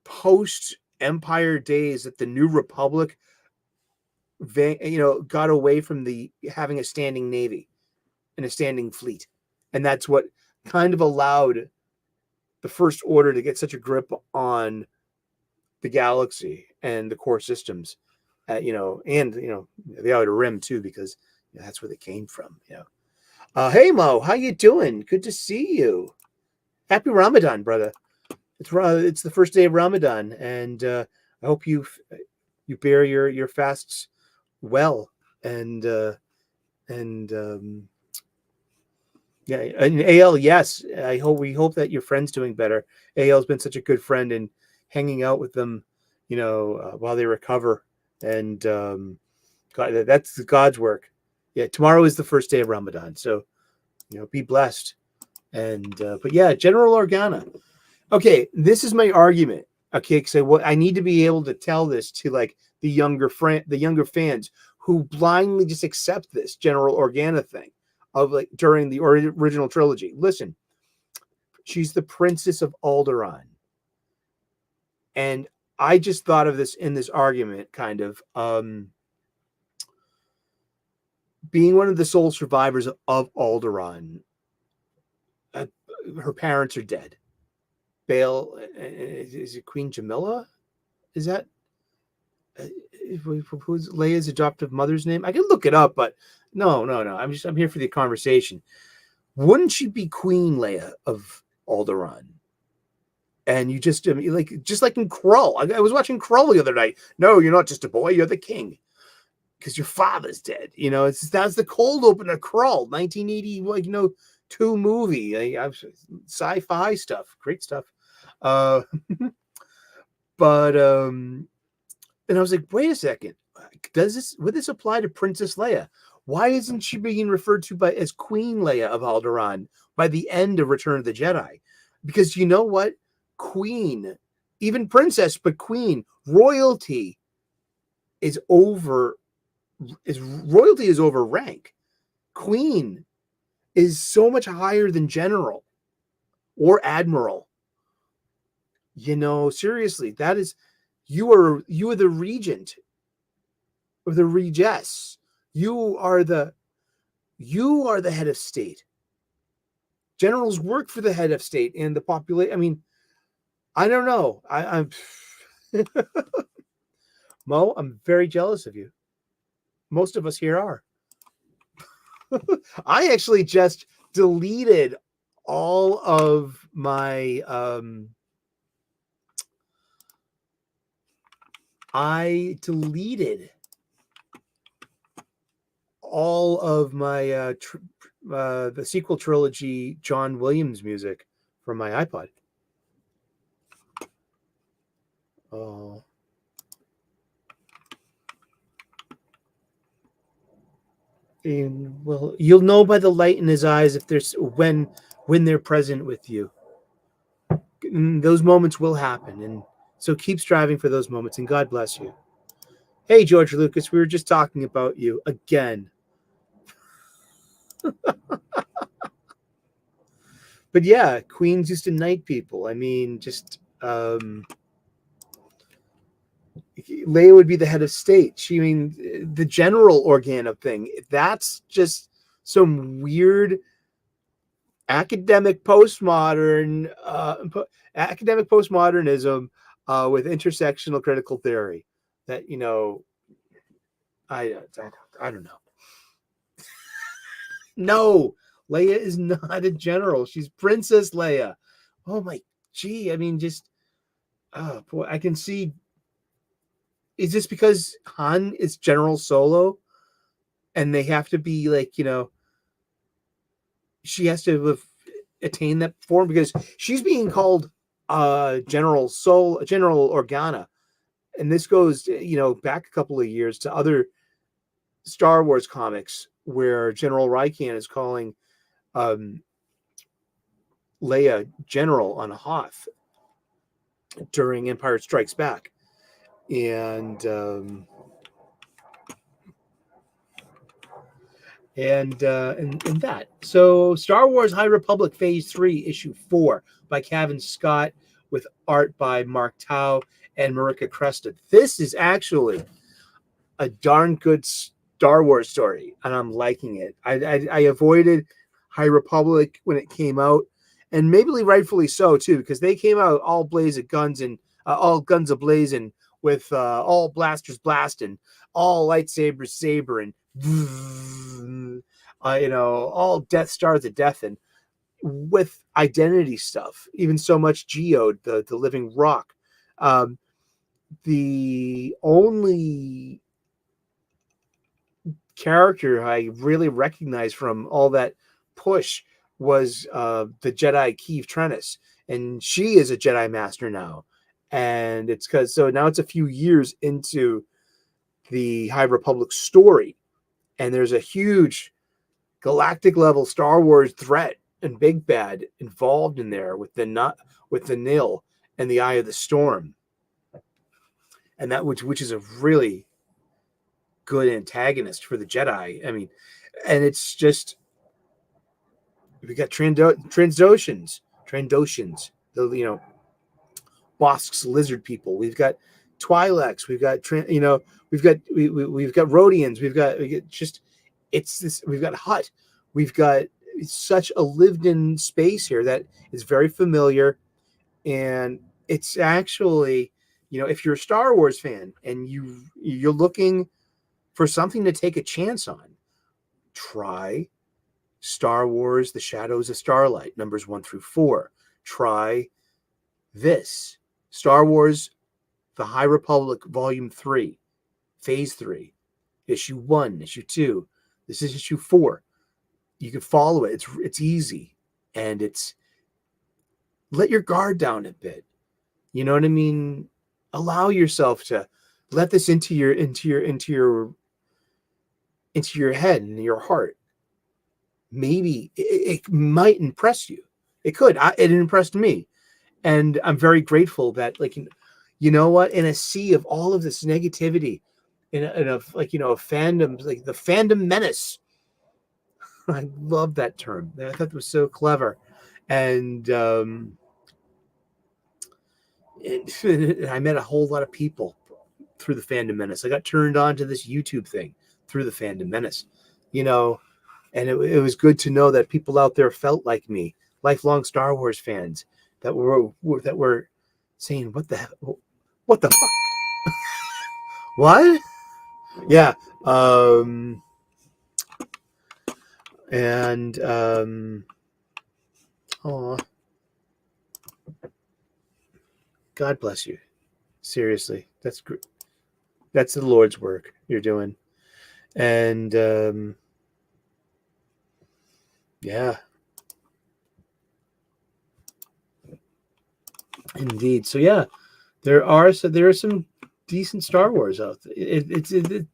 post Empire days, that the New Republic got away from having a standing navy and a standing fleet, and that's what kind of allowed the First Order to get such a grip on the galaxy and the core systems, and the outer rim too, because that's where they came from. Hey Mo, how you doing? Good to see you. Happy Ramadan, brother. It's the first day of Ramadan, and I hope you bear your fasts well, and yeah, and AL, yes, we hope that your friend's doing better. AL's been such a good friend, and hanging out with them, while they recover, and that's God's work. Yeah, tomorrow is the first day of Ramadan, so be blessed. And but yeah, General Organa. Okay, this is my argument. Okay, so I need to be able to tell this to like the younger fans who blindly just accept this General Organa thing of like during the original trilogy. Listen, she's the Princess of Alderaan, and I just thought of this in this argument, kind of being one of the sole survivors of Alderaan. Her parents are dead. Bail, is it Queen Jamila? Is that who's Leia's adoptive mother's name? I can look it up, but no. I'm here for the conversation. Wouldn't she be Queen Leia of Alderaan? And you just like in Krull. I was watching Krull the other night. No, you're not just a boy. You're the king, because your father's dead. That's the cold open of Krull, 1980, 2 movie. Sci-fi stuff, great stuff. But and I was like, wait a second, would this apply to Princess Leia? Why isn't she being referred to as Queen Leia of Alderaan by the end of Return of the Jedi? Because you know what? Queen, even princess, but queen, royalty is over rank. Queen is so much higher than general or admiral. Seriously, that is, you are the regent or the regess. You are the head of state. Generals work for the head of state and the population. I mean, I don't know. I'm Mo, I'm very jealous of you. Most of us here are. I actually just deleted all of my the sequel trilogy John Williams music from my iPod. Oh. Well, you'll know by the light in his eyes if there's when they're present with you. And those moments will happen, and so keep striving for those moments, and God bless you. Hey, George Lucas, we were just talking about you again. But yeah, queens used to knight people. I mean, just Leia would be the head of state. She, I mean, the general organo thing. That's just some weird academic postmodernism with intersectional critical theory. That, you know, I don't know. No, Leia is not a general. She's Princess Leia. Oh my gee, I mean, just oh boy, I can see. Is this because Han is General Solo, and they have to be like, you know, she has to have attained that form because she's being called General Organa, and this goes, you know, back a couple of years to other Star Wars comics where General Rieekan is calling Leia General on Hoth during Empire Strikes Back, and that. So Star Wars High Republic Phase 3, Issue 4 by Kevin Scott with art by Mark Tao and Marika Cresta. This is actually a darn good Star Wars story, and I'm liking it. I avoided High Republic when it came out, and maybe rightfully so too, because they came out all blaze of guns and all guns ablazing with all blasters blasting, all lightsabers sabering, you know, all Death Stars of death, and with identity stuff. Even so much Geode, the living rock. The only character I really recognized from all that push was the Jedi Keeve Trennis, and she is a Jedi Master now. And it's because so now it's a few years into the High Republic story, and there's a huge galactic level Star Wars threat and big bad involved in there with the Nil and the Eye of the Storm, and that which is a really good antagonist for the Jedi. I mean, and it's just we got Trandoshans, the, you know, Bosk's lizard people. We've got Twi'leks. We've got we've got Rhodians. We've got just it's this. We've got Hutt. We've got such a lived-in space here that is very familiar, and it's actually, you know, if you're a Star Wars fan and you're looking for something to take a chance on, try Star Wars: The Shadows of Starlight, numbers 1 through 4. Try this Star Wars: The High Republic, Volume 3, Phase 3, Issue 1, Issue 2. This is Issue 4. You can follow it. It's easy, and it's let your guard down a bit. You know what I mean? Allow yourself to let this into your head and your heart. Maybe it might impress you. It could. It impressed me, and I'm very grateful that, like, you know what, in a sea of all of this negativity, in a like, you know, a fandom, like the fandom menace. I love that term. I thought it was so clever, and I met a whole lot of people through the fandom menace. I got turned on to this YouTube thing through the fandom menace, you know, and it was good to know that people out there felt like me, lifelong Star Wars fans that were saying, "What the hell? What the fuck? What?" Yeah. And oh, God bless you. Seriously, that's great. That's the Lord's work you're doing, and yeah, indeed. So yeah, there are some decent Star Wars out there. It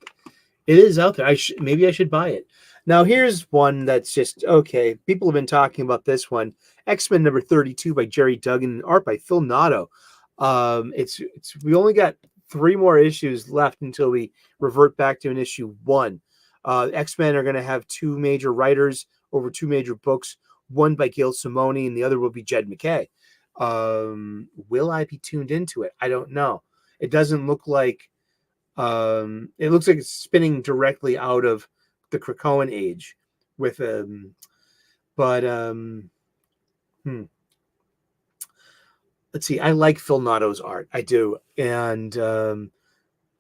is out there. Maybe I should buy it. Now here's one that's just okay. People have been talking about this one. X-Men number 32 by Jerry Duggan and art by Phil Noto. It's we only got 3 more issues left until we revert back to an issue 1. X-Men are going to have 2 major writers over 2 major books. One by Gail Simone and the other will be Jed McKay. Will I be tuned into it? I don't know. It doesn't look like It looks like it's spinning directly out of the Krakoan age with but let's see. I like Phil Notto's art. I do. And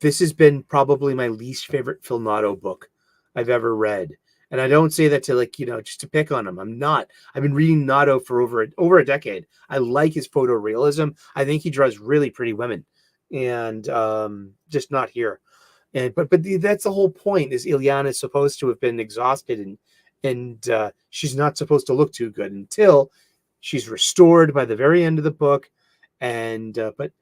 this has been probably my least favorite Phil Notto book I've ever read. And I don't say that to, like, just to pick on him. I'm not. I've been reading Notto for over a decade. I like his photorealism. I think he draws really pretty women, and just not here. And but that's the whole point. Is Ileana is supposed to have been exhausted, and she's not supposed to look too good until she's restored by the very end of the book. And but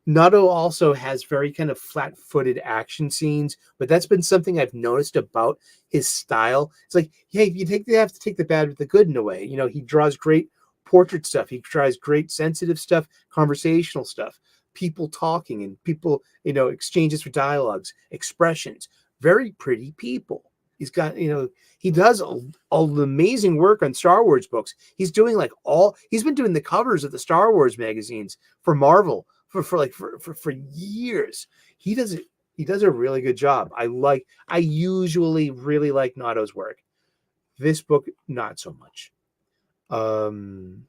Nato also has very kind of flat-footed action scenes, but that's been something I've noticed about his style. It's like, hey, you have to take the bad with the good in a way. He draws great portrait stuff. He draws great sensitive stuff, conversational stuff, people talking and people, exchanges for dialogues, expressions, very pretty people. He's got, he does all the amazing work on Star Wars books. He's doing he's been doing the covers of the Star Wars magazines for Marvel for years. He does a really good job. I usually really like Notto's work. This book, not so much. And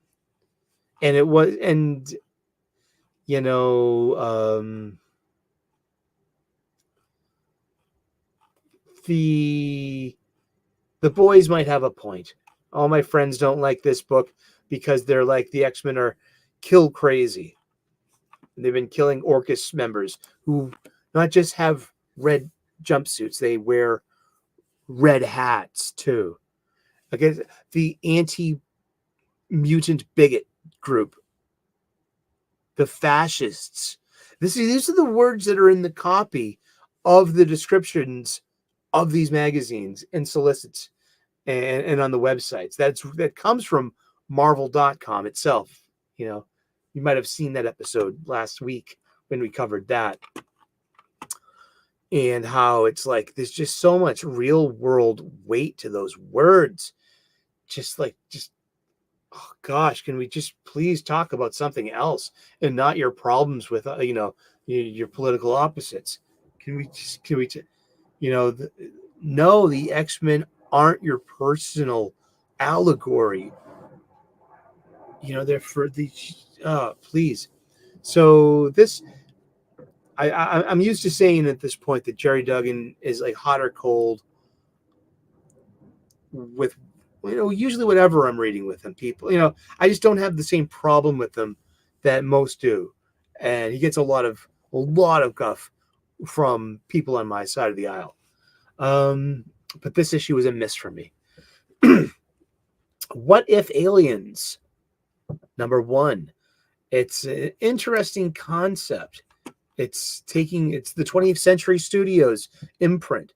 it was, and the boys might have a point. All my friends don't like this book because they're like, the X-Men are kill crazy. They've been killing Orcus members who not just have red jumpsuits, they wear red hats too. Against the anti-mutant bigot group, the fascists. These are the words that are in the copy of the descriptions of these magazines and solicits and on the websites. That comes from Marvel.com itself. You might have seen that episode last week when we covered that. And how it's like there's just so much real world weight to those words. Oh gosh, can we just please talk about something else and not your problems with your political opposites? No, the X-Men aren't your personal allegory. They're for the please. So this, I'm used to saying at this point that Jerry Duggan is like hot or cold with, usually whatever I'm reading with him. People, I just don't have the same problem with them that most do, and he gets a lot of guff from people on my side of the aisle. But this issue was a miss for me. What If Aliens? Number 1. It's an interesting concept. It's the 20th Century Studios imprint,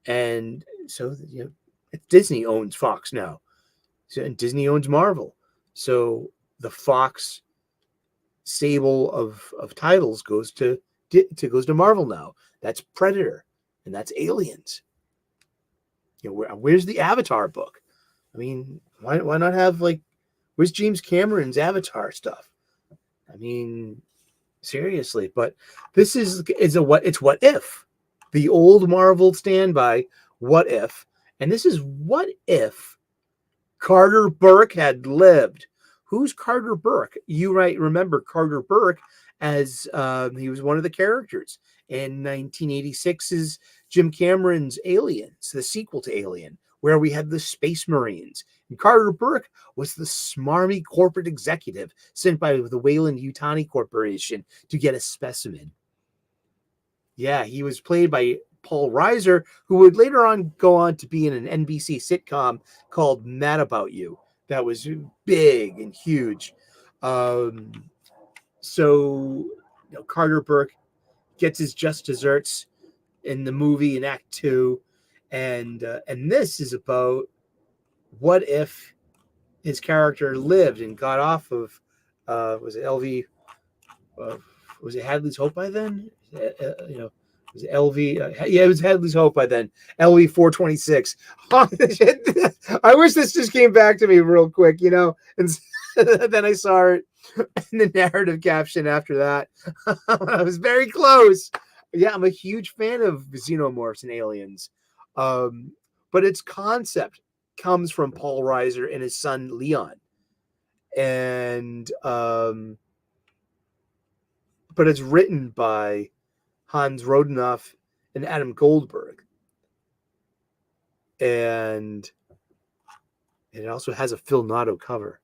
and so Disney owns Fox now, and Disney owns Marvel. So the Fox stable of titles goes to Marvel now. That's Predator, and that's Aliens. Where's the Avatar book? I mean, why not have where's James Cameron's Avatar stuff? I mean, seriously. But this is what if, the old Marvel standby. What if? And this is what if Carter Burke had lived. Who's Carter Burke? You might remember Carter Burke as he was one of the characters in 1986's Jim Cameron's Aliens, the sequel to Alien, where we had the Space Marines. And Carter Burke was the smarmy corporate executive sent by the Weyland-Yutani Corporation to get a specimen. Yeah, he was played by Paul Reiser, who would later on go on to be in an NBC sitcom called Mad About You. That was big and huge. So Carter Burke gets his just desserts in the movie in Act 2, and this is about what if his character lived and got off of was it LV? Was it Hadley's Hope by then? Was it LV? Yeah, it was Hadley's Hope by then. LV 426. I wish this just came back to me real quick, and then I saw it in the narrative caption after that. I was very close. Yeah, I'm a huge fan of xenomorphs and aliens. But its concept comes from Paul Reiser and his son Leon. And but it's written by Hans Rodenoff and Adam Goldberg. And it also has a Phil Notto cover.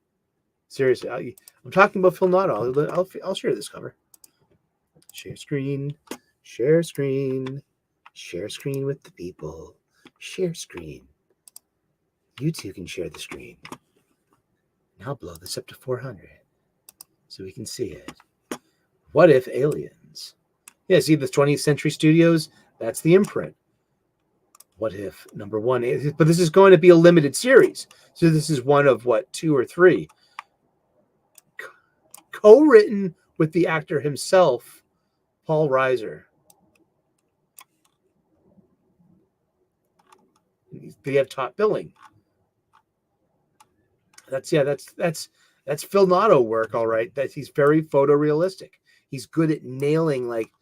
Seriously, I'm talking about Phil Notto. I'll share this cover. Share screen, share screen, share screen with the people. Share screen. You too can share the screen. And I'll blow this up to 400 so we can see it. What if aliens? Yeah, see the 20th Century Studios? That's the imprint. What if number one? But this is going to be a limited series. So this is one of what, 2 or 3. Co-written with the actor himself, Paul Reiser. They have top billing. That's Phil Notto work, all right. That he's very photorealistic. He's good at nailing like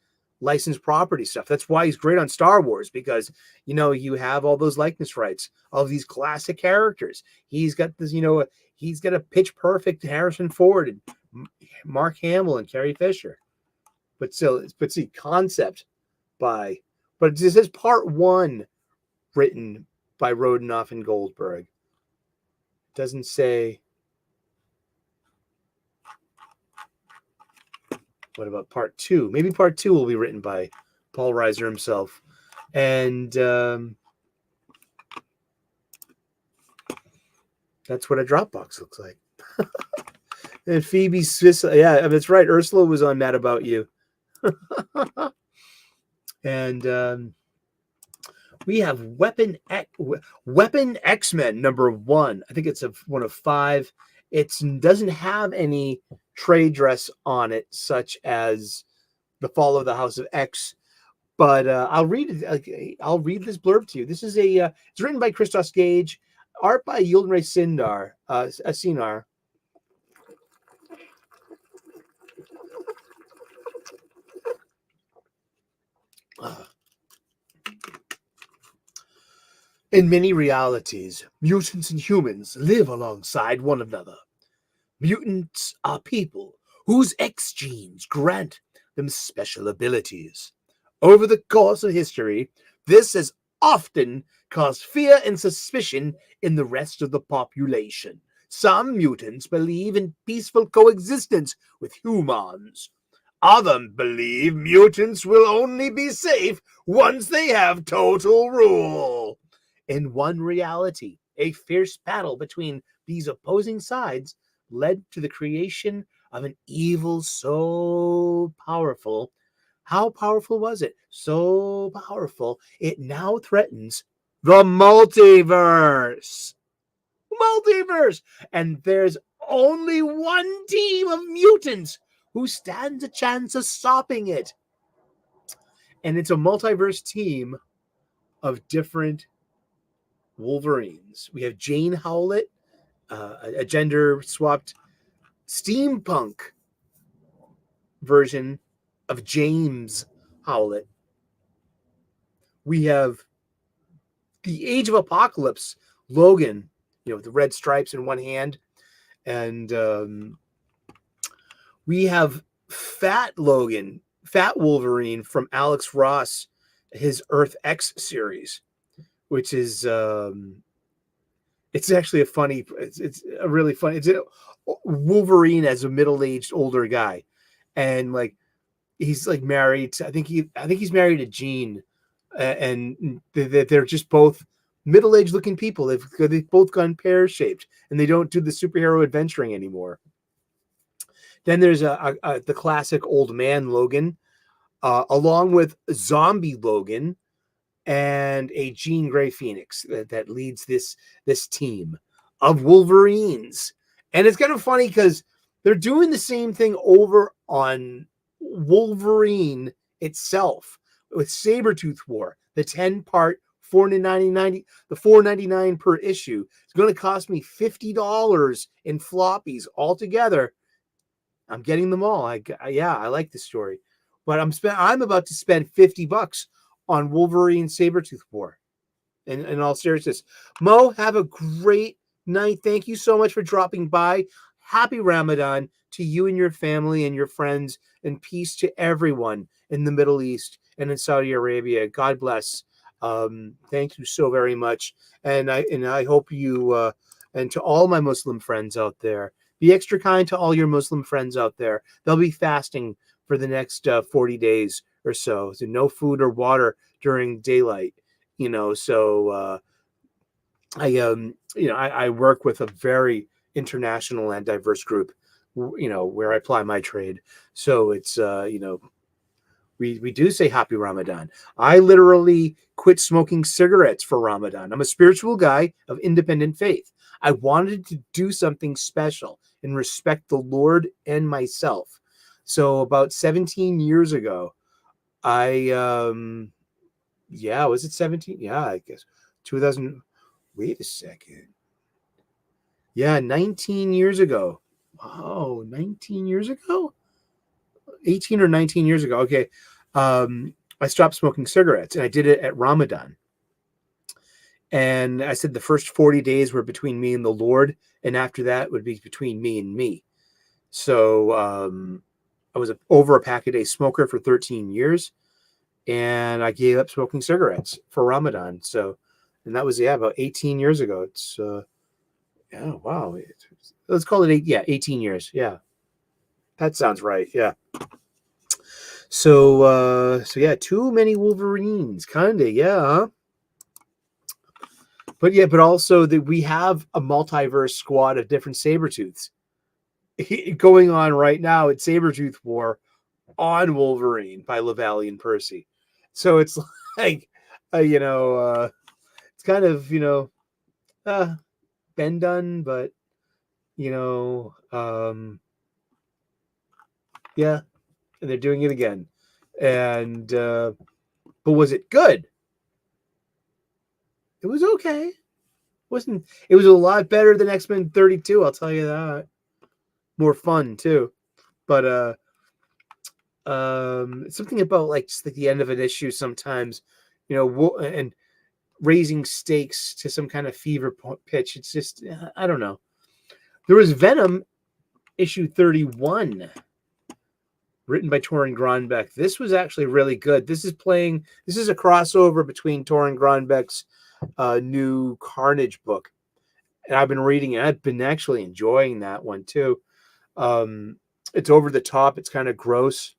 licensed property stuff. That's why he's great on Star Wars, because you have all those likeness rights, all of these classic characters. He's got this, he's got a pitch perfect Harrison Ford and Mark Hamill and Carrie Fisher. But see, concept but this is part 1 written by Rodenoff and Goldberg. It doesn't say. What about part 2? Maybe part 2 will be written by Paul Reiser himself. And that's what a Dropbox looks like. And Phoebe Swiss, yeah, that's right. Ursula was on Mad About You. And we have Weapon X-Men number 1. I think it's one of 5. It doesn't have any trade dress on it, such as The Fall of the House of X. But I'll read it. I'll read this blurb to you. This is it's written by Christos Gage, art by Yildiray Sinar. In many realities, mutants and humans live alongside one another. Mutants are people whose X genes grant them special abilities. Over the course of history, this has often caused fear and suspicion in the rest of the population. Some mutants believe in peaceful coexistence with humans. Others believe mutants will only be safe once they have total rule. In one reality, a fierce battle between these opposing sides led to the creation of an evil so powerful. How powerful was it? So powerful, it now threatens the multiverse. And there's only one team of mutants who stands a chance of stopping it. And it's a multiverse team of different Wolverines. We have Jane Howlett, a gender-swapped steampunk version of James Howlett. We have the Age of Apocalypse Logan, with the red stripes in one hand. And we have Fat Wolverine from Alex Ross, his Earth X series, which is it's actually it's a really funny. It's Wolverine as a middle-aged older guy, and like he's like married. I think he's married to Jean, and they're just both middle-aged looking people. They've both gone pear-shaped, and they don't do the superhero adventuring anymore. Then there's the classic old man Logan, along with zombie Logan, and a Jean Grey Phoenix that leads this team of Wolverines. And it's kind of funny because they're doing the same thing over on Wolverine itself with Sabretooth War, the 10-part $4.99 per issue. It's going to cost me $50 in floppies altogether. I'm getting them all. I like this story. But I'm about to spend $50 on Wolverine Sabretooth War. In all seriousness, Mo, have a great night. Thank you so much for dropping by. Happy Ramadan to you and your family and your friends, and peace to everyone in the Middle East and in Saudi Arabia. God bless. Thank you so very much, and I hope you and to all my Muslim friends out there, be extra kind to all your Muslim friends out there. They'll be fasting for the next 40 days or so no food or water during daylight. So I work with a very international and diverse group, where I ply my trade. So it's, we do say happy Ramadan. I literally quit smoking cigarettes for Ramadan. I'm a spiritual guy of independent faith. I wanted to do something special and respect the Lord and myself. So about 17 years ago, was it 17? Yeah, I guess 2000. Wait a second. Yeah, 19 years ago. Wow, 19 years ago? 18 or 19 years ago. Okay. I stopped smoking cigarettes, and I did it at Ramadan. And I said the first 40 days were between me and the Lord, and after that would be between me and me. So I was over a pack a day smoker for 13 years, and I gave up smoking cigarettes for Ramadan. So, and that was, about 18 years ago. It's, wow. Let's call it 18 years. Yeah. That sounds right. Yeah. So too many Wolverines, kind of. Yeah. Huh? But also that we have a multiverse squad of different Sabretooths going on right now at Sabretooth War on Wolverine by LaValle and Percy. So it's like, it's kind of, been done, but, yeah, and they're doing it again. And, but was it good? It was okay. It was a lot better than X-Men 32, I'll tell you that. More fun too. But something about just like the end of an issue sometimes, and raising stakes to some kind of fever pitch. It's just, I don't know. There was Venom issue 31, written by Torrin Grönbeck. This was actually really good. This is a crossover between Torrin Grönbeck's new Carnage book, and I've been reading it. I've been actually enjoying that one too. It's over the top. It's kind of gross,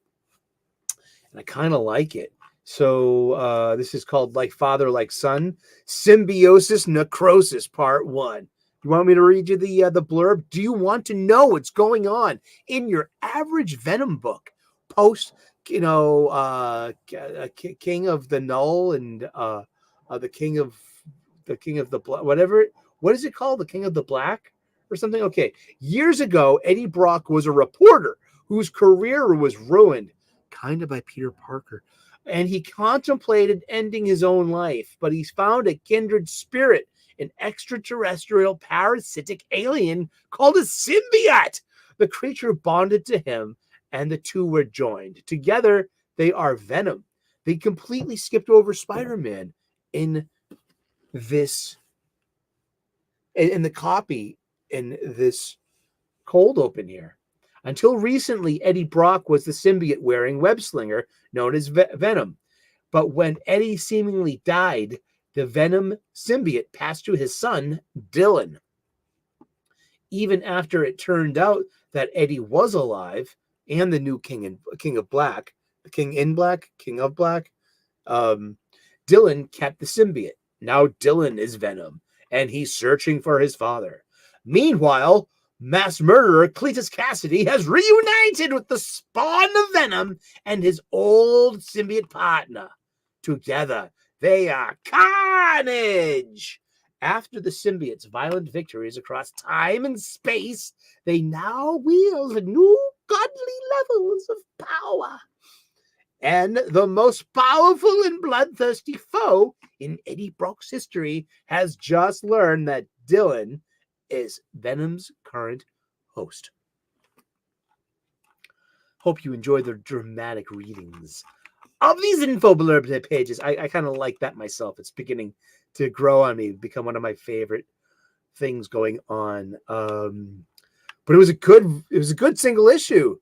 and I kind of like it. So this is called Like Father, Like Son, Symbiosis Necrosis, Part 1. You want me to read you the blurb? Do you want to know what's going on in your average Venom book? Post, King of the Null and the King of the Black, whatever. What is it called? The King of the Black or something? Okay. Years ago, Eddie Brock was a reporter whose career was ruined, kind of by Peter Parker. And he contemplated ending his own life, but he's found a kindred spirit, an extraterrestrial parasitic alien called a symbiote. The creature bonded to him, and the two were joined. Together, they are Venom. They completely skipped over Spider-Man in the copy in this cold open here. Until recently, Eddie Brock was the symbiote-wearing web-slinger known as Venom. But when Eddie seemingly died, the Venom symbiote passed to his son, Dylan. Even after it turned out that Eddie was alive and the new King of Black, Dylan kept the symbiote. Now Dylan is Venom, and he's searching for his father. Meanwhile, mass murderer Cletus Cassidy has reunited with the spawn of Venom and his old symbiote partner. Together, they are Carnage. After the symbiote's violent victories across time and space, they now wield new godly levels of power. And the most powerful and bloodthirsty foe in Eddie Brock's history has just learned that Dylan is Venom's current host. Hope you enjoy the dramatic readings of these info blurb pages. I kind of like that myself. It's beginning to grow on me, become one of my favorite things going on. But it was a good single issue.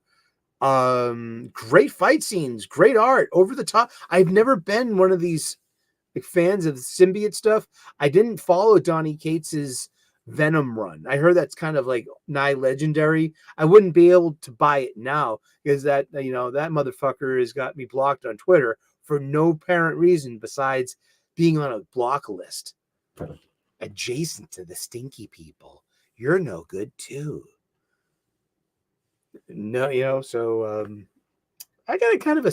Great fight scenes, great art, over the top. I've never been one of these like fans of the symbiote stuff. I didn't follow Donny Cates's Venom run. I heard that's kind of like nigh legendary. I wouldn't be able to buy it now because that that motherfucker has got me blocked on Twitter for no apparent reason besides being on a block list adjacent to the stinky people. You're no good too. No, so I got a kind of a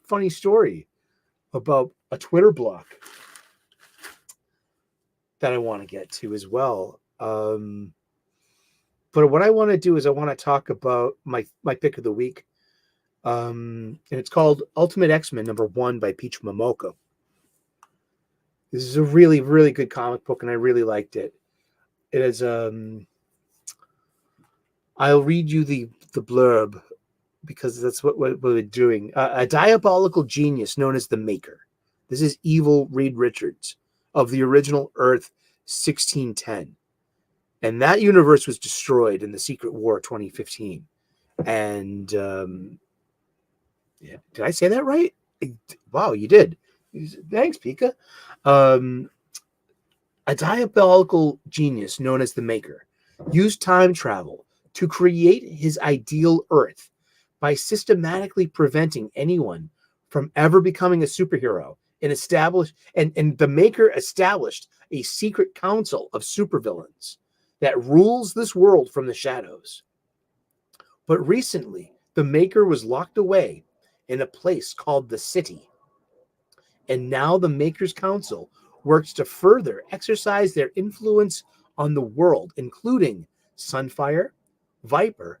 funny story about a Twitter block that I want to get to as well. But what I want to do is I want to talk about my pick of the week. And it's called Ultimate X-Men #1 by Peach Momoko. This is a really, really good comic book, and I really liked it. It is I'll read you the blurb because that's what we're doing. A diabolical genius known as the Maker. This is evil Reed Richards of the original Earth 1610. And that universe was destroyed in the Secret War 2015. And yeah, did I say that right? Wow, you did. Thanks, Pika. A diabolical genius known as the Maker used time travel to create his ideal Earth by systematically preventing anyone from ever becoming a superhero and the Maker established a secret council of supervillains that rules this world from the shadows. But recently, the Maker was locked away in a place called the City. And now the Maker's Council works to further exercise their influence on the world, including Sunfire, Viper,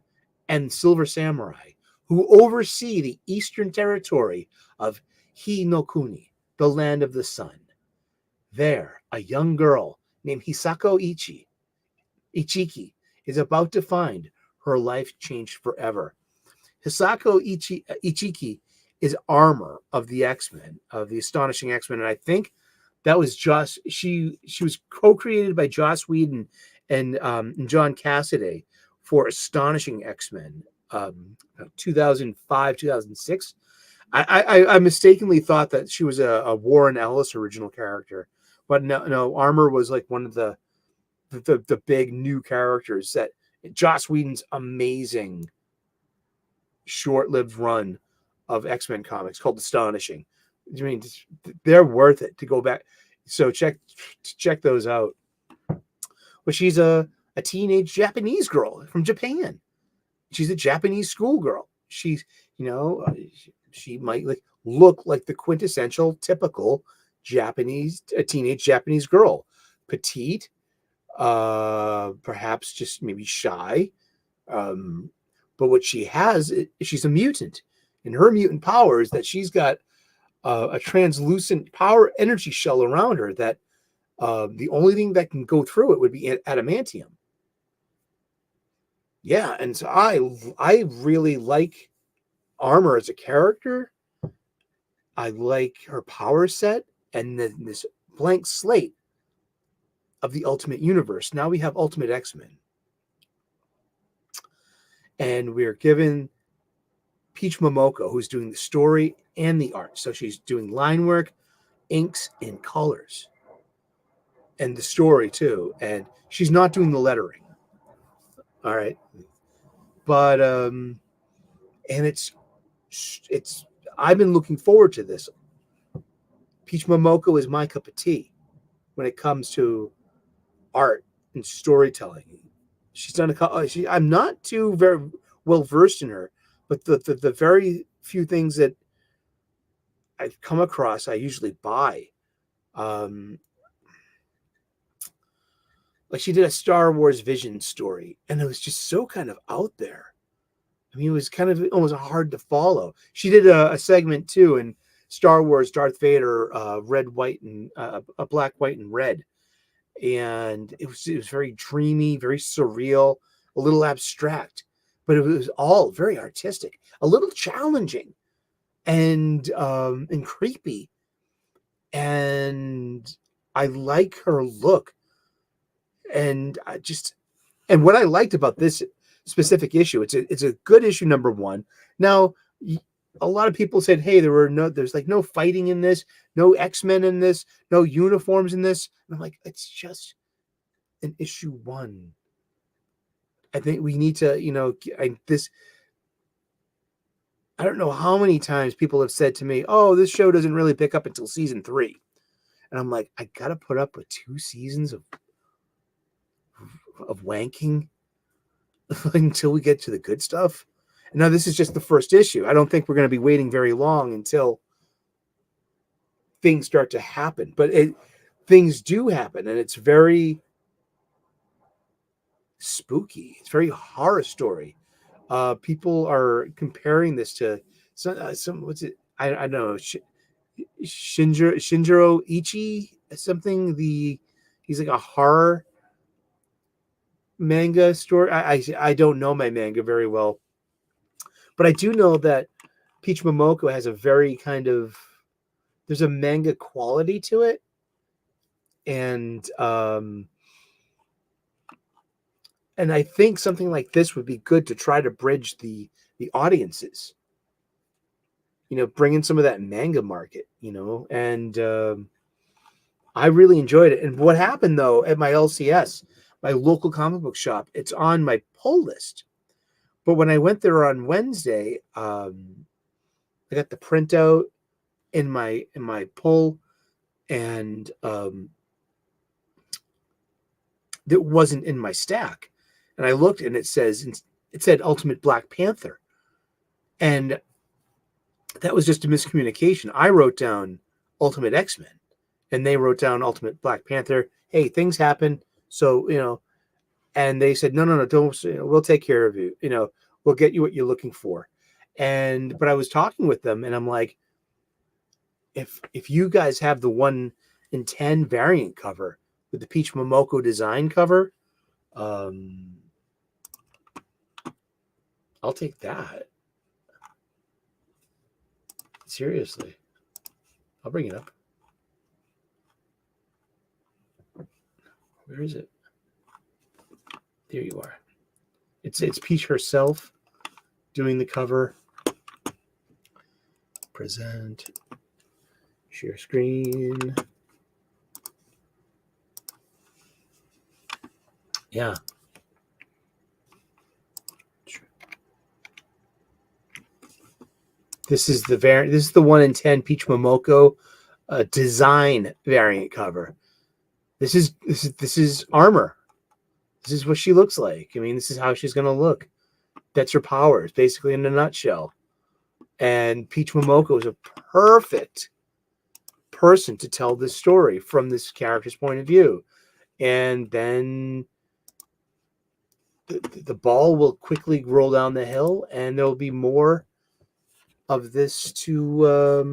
and Silver Samurai, who oversee the eastern territory of Hinokuni, the land of the sun. There, a young girl named Hisako Ichiki is about to find her life changed forever. Hisako Ichiki is Armor of the X-Men, of the Astonishing X-Men, and I think that was she was co-created by Joss Whedon and John Cassaday for Astonishing X-Men, 2005, 2006. I mistakenly thought that she was a Warren Ellis original character, but no, Armor was like one of the big new characters that Joss Whedon's amazing short-lived run of X-Men comics called Astonishing. I mean, they're worth it to go back. So check those out. But she's a teenage Japanese girl from Japan. She's a Japanese schoolgirl. She's, she might look like the quintessential typical teenage Japanese girl. Petite, perhaps just maybe shy. But what she has, she's a mutant. And her mutant power is that she's got a translucent power energy shell around her that the only thing that can go through it would be adamantium. Yeah, and so I really like Armor as a character. I like her power set, and then this blank slate of the Ultimate Universe. Now we have Ultimate X-Men. And we're given Peach Momoko, who's doing the story and the art. So she's doing line work, inks, and colors. And the story, too. And she's not doing the lettering. All right. But, and it's I've been looking forward to this. Peach Momoko is my cup of tea when it comes to art and storytelling. She's done I'm not too very well versed in her, but the very few things that I've come across, I usually buy. Like she did a Star Wars Vision story, and it was just so kind of out there. I mean, it was kind of almost hard to follow. She did a segment too in Star Wars Darth Vader, red, white, and black, white, and red. And it was very dreamy, very surreal, a little abstract. but it was all very artistic, a little challenging, and creepy. And I like her look. And and what I liked about this specific issue, it's a good issue, number one. Now, a lot of people said, hey, there's like no fighting in this, no X-Men in this, no uniforms in this. And I'm like, it's just an issue one. I think we need to, I don't know how many times people have said to me, oh, this show doesn't really pick up until season 3. And I'm like, I got to put up with 2 seasons of wanking until we get to the good stuff. And now this is just the first issue. I don't think we're going to be waiting very long until things start to happen. But things do happen, and it's very spooky. It's very horror story. People are comparing this to some what's it? I don't know. Shinjiro Ichi something. He's like a horror manga story. I don't know my manga very well, but I do know that Peach Momoko has a very there's a manga quality to it, and I think something like this would be good to try to bridge the audiences. Bring in some of that manga market. And I really enjoyed it. And what happened though at my LCS, my local comic book shop, it's on my pull list. But when I went there on Wednesday, I got the printout in my pull, and it wasn't in my stack. And I looked, and it said Ultimate Black Panther, and that was just a miscommunication. I wrote down Ultimate X-Men, and they wrote down Ultimate Black Panther. Hey, things happen, so and they said, no, don't. We'll take care of you. We'll get you what you're looking for. But I was talking with them, and I'm like, if you guys have the 1 in 10 variant cover with the Peach Momoko design cover, I'll take that. Seriously, I'll bring it up. Where is it? There you are. It's Peach herself doing the cover. Present. Share screen. Yeah. This is the variant. This is the 1 in 10 Peach Momoko design variant cover. This is armor. This is what she looks like. I mean, this is how she's going to look. That's her powers, basically, in a nutshell. And Peach Momoko is a perfect person to tell this story from this character's point of view. And then the ball will quickly roll down the hill, and there'll be more of this to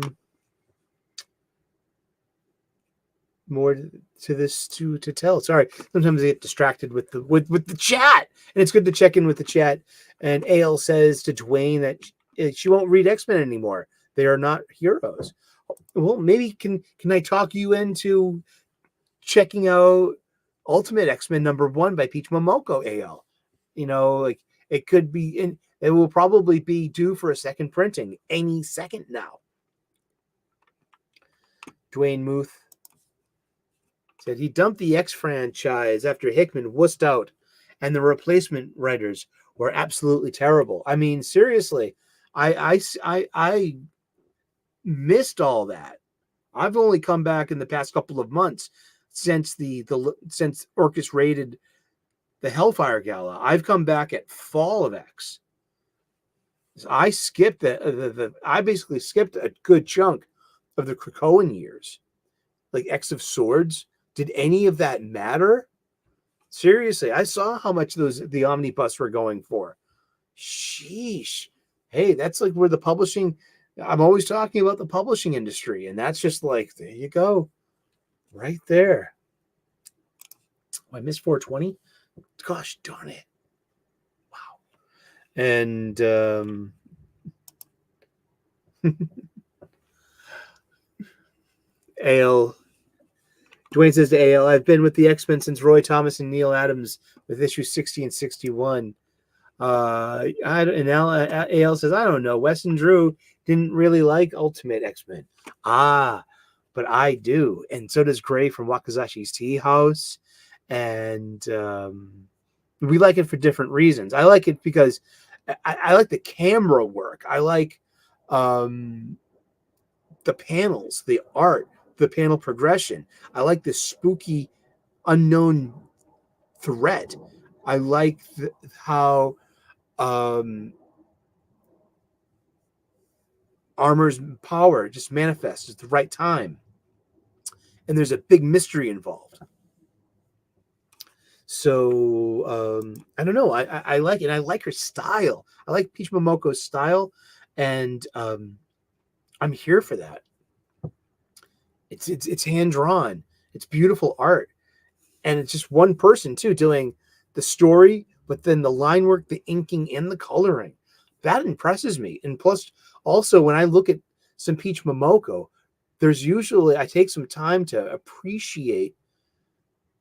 tell. Sorry, sometimes I get distracted with the chat, and it's good to check in with the chat. And AL says to Dwayne that she won't read X-Men anymore. They are not heroes. Well, maybe can I talk you into checking out Ultimate X-Men #1 by Peach Momoko, AL? Like it could be in. It will probably be due for a second printing any second now. Dwayne Muth said he dumped the X franchise after Hickman wussed out, and the replacement writers were absolutely terrible. I mean, seriously, I missed all that. I've only come back in the past couple of months since since Orcus raided the Hellfire Gala. I've come back at Fall of X. I skipped I basically skipped a good chunk of the Krakoan years, like X of Swords. Did any of that matter? Seriously, I saw how much the omnibus were going for. Sheesh. Hey, that's like where the publishing. I'm always talking about the publishing industry, and that's just like, there you go, right there. Oh, I missed 420. Gosh darn it. Wow. And Ale. Dwayne says to Ale, I've been with the X-Men since Roy Thomas and Neil Adams with issues 60 and 61. AL says, I don't know. Wes and Drew didn't really like Ultimate X-Men. But I do. And so does Gray from Wakazashi's Tea House. And we like it for different reasons. I like it because I like the camera work. I like the panels, the art, the panel progression. I like the spooky, unknown threat. I like how Armor's power just manifests at the right time. And there's a big mystery involved. So, I don't know. I like it. I like her style. I like Peach Momoko's style. And I'm here for that. It's hand-drawn. It's beautiful art. And it's just one person, too, doing the story, but then the line work, the inking, and the coloring. That impresses me. And plus, also, when I look at some Peach Momoko, I take some time to appreciate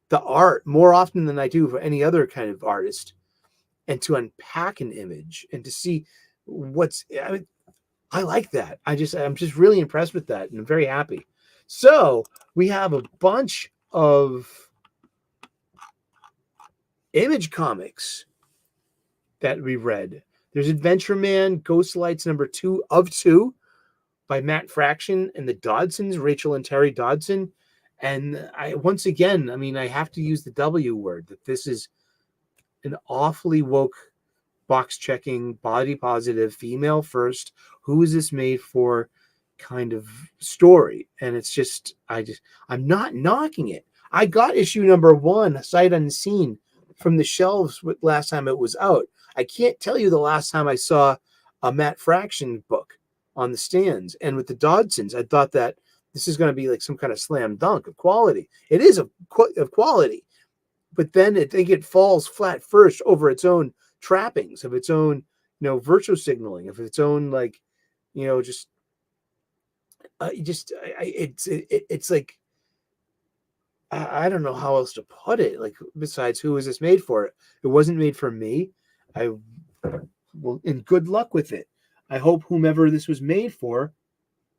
the art more often than I do for any other kind of artist, and to unpack an image and to see I like that. I'm just really impressed with that, and I'm very happy. So we have a bunch of Image comics that we read. There's Adventure Man, Ghost Lights #2 of 2 by Matt Fraction and the Dodsons, Rachel and Terry Dodson. And I have to use the W word, that this is an awfully woke, box checking, body positive, female first, who is this made for kind of story. And it's just, I'm not knocking it. I got issue #1, sight unseen, from the shelves last time it was out. I can't tell you the last time I saw a Matt Fraction book on the stands. And with the Dodsons, I thought that this is going to be like some kind of slam dunk of quality. It is of quality, but then I think it falls flat first over its own trappings, of its own, virtue signaling, of its own, it's like, I don't know how else to put it. Like, besides, who is this made for? It wasn't made for me. And good luck with it. I hope whomever this was made for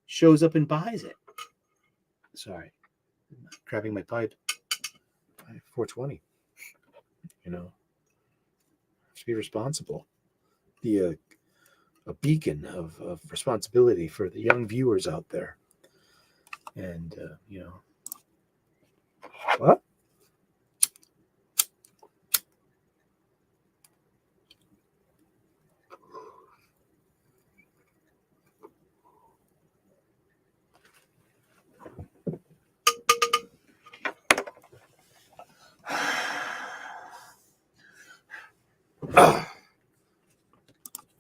shows up and buys it. Sorry, I'm grabbing my pipe. 420. To be responsible. Be a beacon of responsibility for the young viewers out there. And what?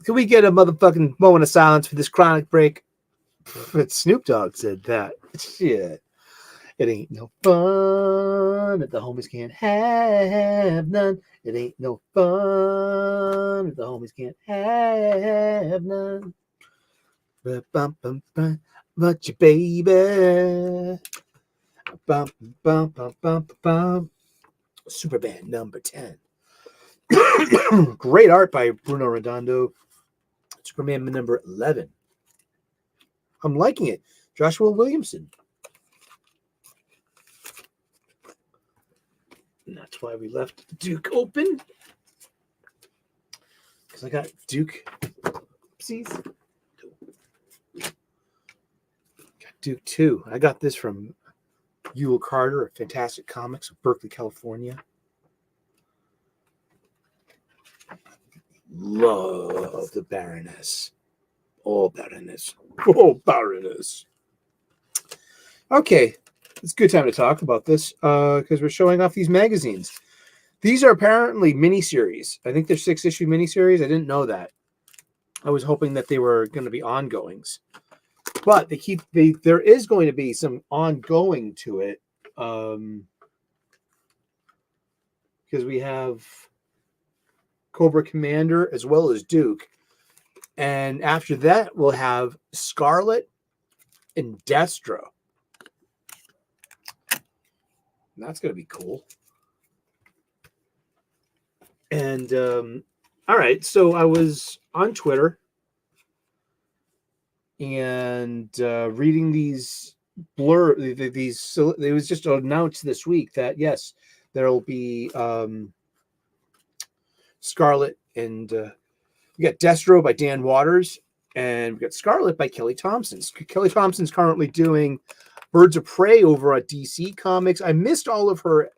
Can we get a motherfucking moment of silence for this chronic break? But Snoop Dogg said that. Shit. It ain't no fun if the homies can't have none. It ain't no fun if the homies can't have none. But you, baby. Superband #10. Great art by Bruno Redondo. Superman #11. I'm liking it. Joshua Williamson. And that's why we left the Duke open. Because I got Duke. Oopsies. Got Duke 2. I got this from Ewell Carter of Fantastic Comics of Berkeley, California. Love the Baroness. Oh, Baroness. Oh, Baroness. Okay. It's a good time to talk about this because we're showing off these magazines. These are apparently miniseries. I think they're 6-issue miniseries. I didn't know that. I was hoping that they were going to be ongoings. But there is going to be some ongoing to it because we have Cobra Commander, as well as Duke. And after that, we'll have Scarlet and Destro. That's going to be cool. And, all right, so I was on Twitter and reading these so it was just announced this week that, yes, there'll be Scarlet and we got Destro by Dan Waters, and we got Scarlet by Kelly Thompson. Kelly Thompson's currently doing Birds of Prey over at DC Comics. I missed all of her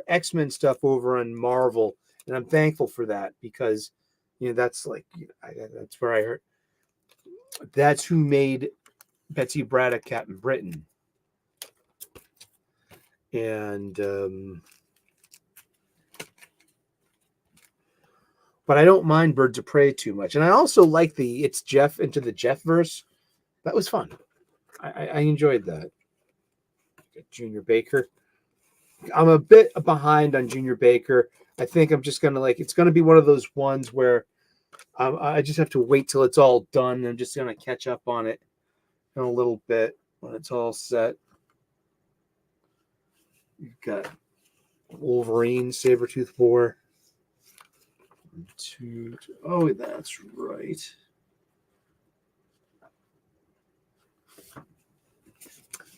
X-Men stuff over on Marvel, and I'm thankful for that because, that's like, that's where I heard. That's who made Betsy Braddock Captain Britain. And but I don't mind Birds of Prey too much. And I also like it's Jeff into the Jeff verse. That was fun. I enjoyed that. Junior Baker. I'm a bit behind on Junior Baker. I think I'm just gonna it's gonna be one of those ones where I just have to wait till it's all done. I'm just gonna catch up on it in a little bit when it's all set. You've got Wolverine, Sabretooth Boar. Oh, that's right.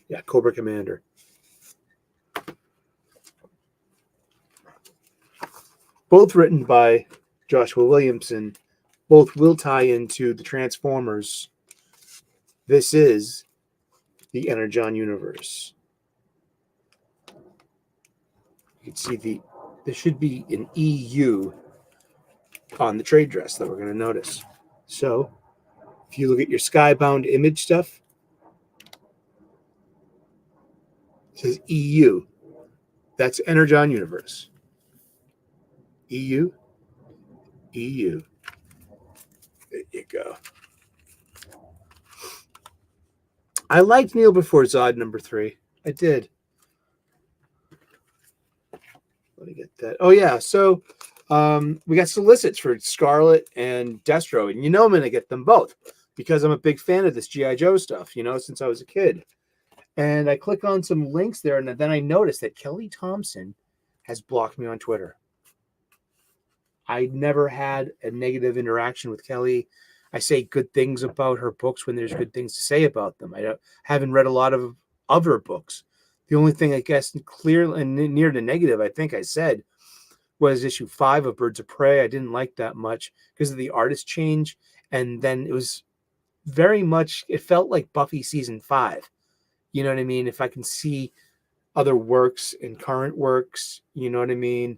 Yeah, Cobra Commander. Both written by Joshua Williamson. Both will tie into the Transformers. This is the Energon universe. You can see there should be an EU on the trade dress that we're going to notice. So, if you look at your Skybound Image stuff, it says EU. That's Energon Universe. EU. EU. There you go. I liked Neil Before Zod #3. I did. Let me get that. Oh, yeah. So, we got solicits for Scarlet and Destro, and I'm going to get them both because I'm a big fan of this G.I. Joe stuff, since I was a kid. And I click on some links there, and then I noticed that Kelly Thompson has blocked me on Twitter. I never had a negative interaction with Kelly. I say good things about her books when there's good things to say about them. Haven't read a lot of her books. The only thing I guess clear and near to negative I think I said was issue 5 of Birds of Prey. I didn't like that much because of the artist change. And then it was very much, it felt like Buffy season 5. You know what I mean? If I can see other works and current works, you know what I mean?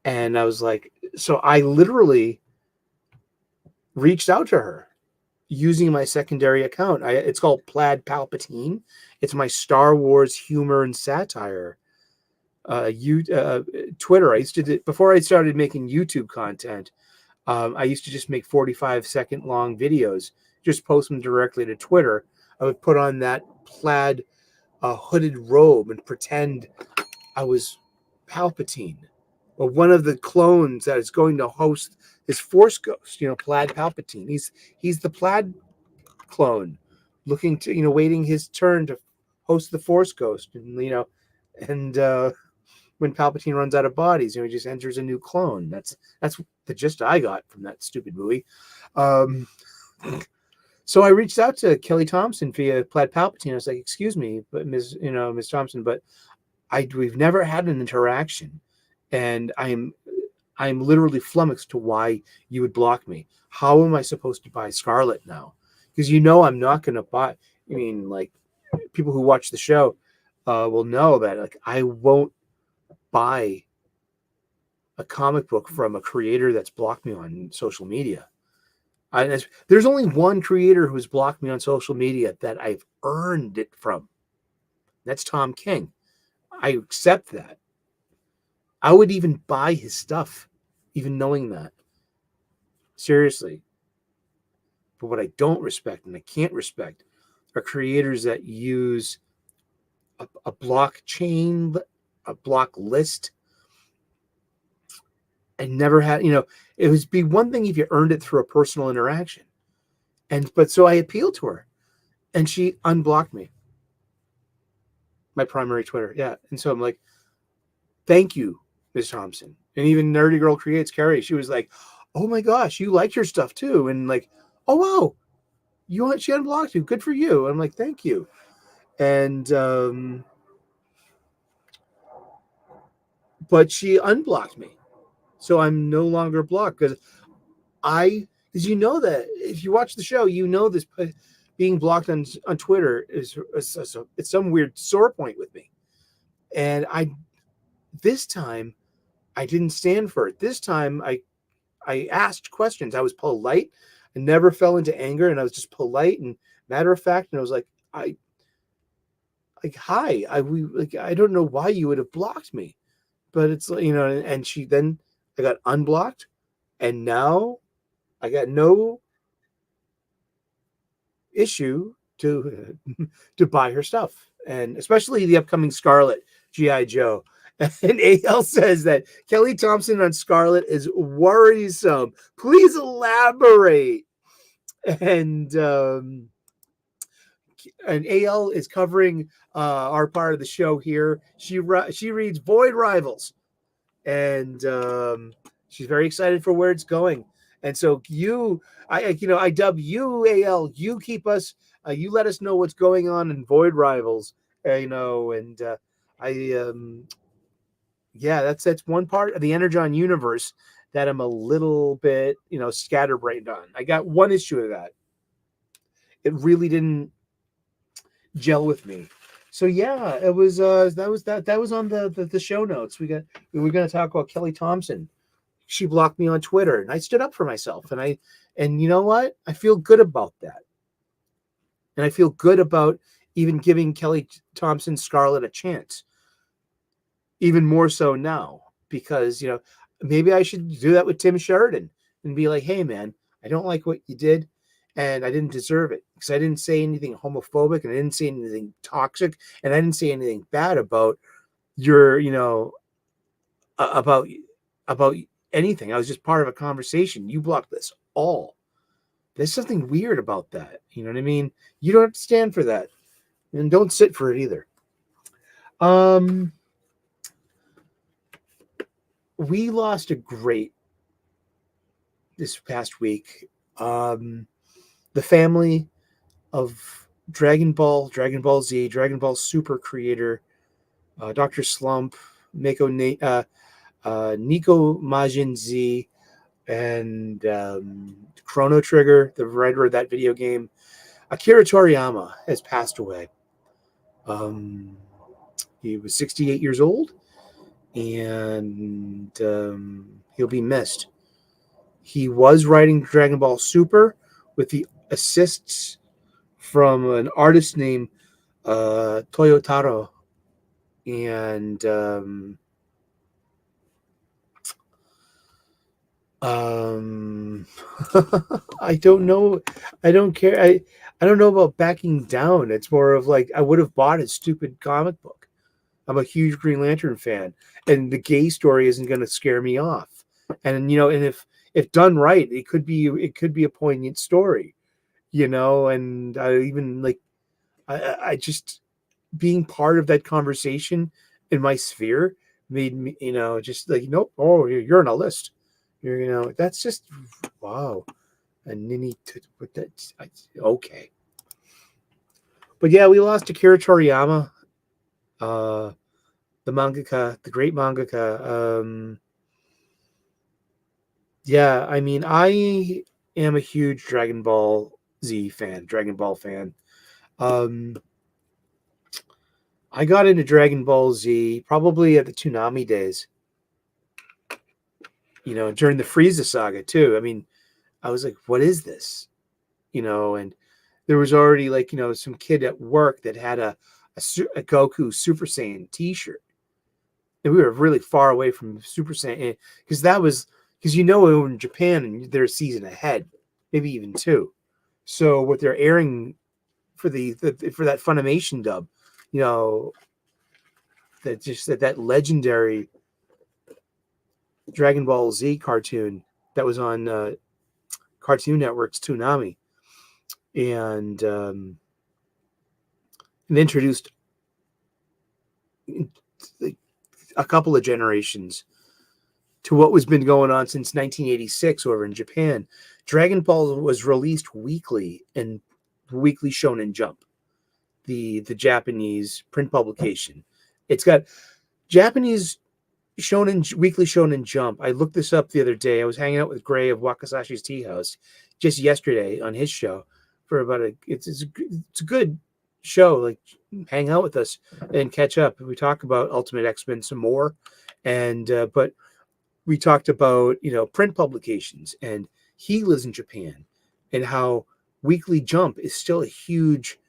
And I was like, so I literally reached out to her using my secondary account. It's called Plaid Palpatine. It's my Star Wars humor and satire. Twitter. I used to before I started making YouTube content. I used to just make 45-second long videos, just post them directly to Twitter. I would put on that plaid hooded robe and pretend I was Palpatine, or one of the clones that is going to host his Force Ghost, Plaid Palpatine. He's the Plaid clone looking to, waiting his turn to host the Force Ghost. And, when Palpatine runs out of bodies, he just enters a new clone. That's the gist I got from that stupid movie. So I reached out to Kelly Thompson via Plaid Palpatine. I was like, excuse me, but Ms. Thompson, but we've never had an interaction. And I'm literally flummoxed to why you would block me. How am I supposed to buy Scarlet now? Because I'm not going to buy. People who watch the show will know that I won't buy a comic book from a creator that's blocked me on social media. There's only one creator who's blocked me on social media that I've earned it from. That's Tom King. I accept that. I would even buy his stuff, even knowing that. Seriously. But what I don't respect and I can't respect are creators that use a blockchain block list. I never had, it would be one thing if you earned it through a personal interaction. But so I appealed to her and she unblocked me. My primary Twitter. Yeah. And so I'm like, thank you, Ms. Thompson. And even Nerdy Girl Creates, Carrie, she was like, oh my gosh, you like your stuff too. And like, oh wow, she unblocked you. Good for you. And I'm like, thank you. And but she unblocked me. So I'm no longer blocked because you know that if you watch the show, you know this being blocked on Twitter is it's some weird sore point with me. And this time I didn't stand for it. This time I asked questions. I was polite. I never fell into anger, and I was just polite and matter of fact. And I was like, hi, I don't know why you would have blocked me, but it's like, and I got unblocked, and now I got no issue to buy her stuff, and especially the upcoming Scarlet G.I. Joe. And AL says that Kelly Thompson on Scarlet is worrisome. Please elaborate. And AL is covering our part of the show here. She reads Void Rivals, and she's very excited for where it's going. And so I dub you, AL. You keep us. You let us know what's going on in Void Rivals. That's one part of the Energon universe that I'm a little bit, scatterbrained on. I got one issue of that. It really didn't gel with me. So yeah, it was that was on the show notes. We were going to talk about Kelly Thompson. She blocked me on Twitter, and I stood up for myself. And you know what? I feel good about that. And I feel good about even giving Kelly Thompson Scarlet a chance. Even more so now, because maybe I should do that with Tim Sheridan and be like, hey man, I don't like what you did, and I didn't deserve it because I didn't say anything homophobic, and I didn't say anything toxic, and I didn't say anything bad about your about anything. I was just part of a conversation. You blocked this all. There's something weird about that. You know what I mean? You don't have to stand for that, and don't sit for it either. We lost a great this past week. The family of Dragon Ball Z, Dragon Ball Super creator, Dr. Slump, Nico Majin Z, and Chrono Trigger, the writer of that video game, Akira Toriyama, has passed away. He was 68 years old. And he'll be missed. He was writing Dragon Ball Super with the assists from an artist named Toyotaro. And I don't know. I don't care. I don't know about backing down. It's more of like I would have bought his stupid comic book. I'm a huge Green Lantern fan, and the gay story isn't going to scare me off. And and if done right, it could be a poignant story, And I even I just being part of that conversation in my sphere made me, just like nope. Oh, you're on a list. That's just wow. And Nini, okay. But yeah, we lost Akira Toriyama. The mangaka, the great mangaka. Yeah, I mean, I am a huge Dragon Ball Z fan, Dragon Ball fan. I got into Dragon Ball Z probably at the Toonami days. During the Frieza saga too. I mean, I was like, what is this? And there was already some kid at work that had a Goku Super Saiyan t-shirt. And we were really far away from Super Saiyan because over in Japan they're a season ahead, maybe even two. So what they're airing for for that Funimation dub, that legendary Dragon Ball Z cartoon that was on Cartoon Network's Toonami, and it introduced a couple of generations to what was been going on since 1986 over in Japan. Dragon Ball was released weekly in Weekly Shonen Jump, the Japanese print publication. It's got Japanese Weekly Shonen Jump. I looked this up the other day. I was hanging out with Gray of Wakasashi's Tea House just yesterday on his show for about it's a good show. Like, hang out with us and catch up. We talk about Ultimate X-Men some more, and but we talked about print publications, and he lives in Japan, and how Weekly Jump is still a huge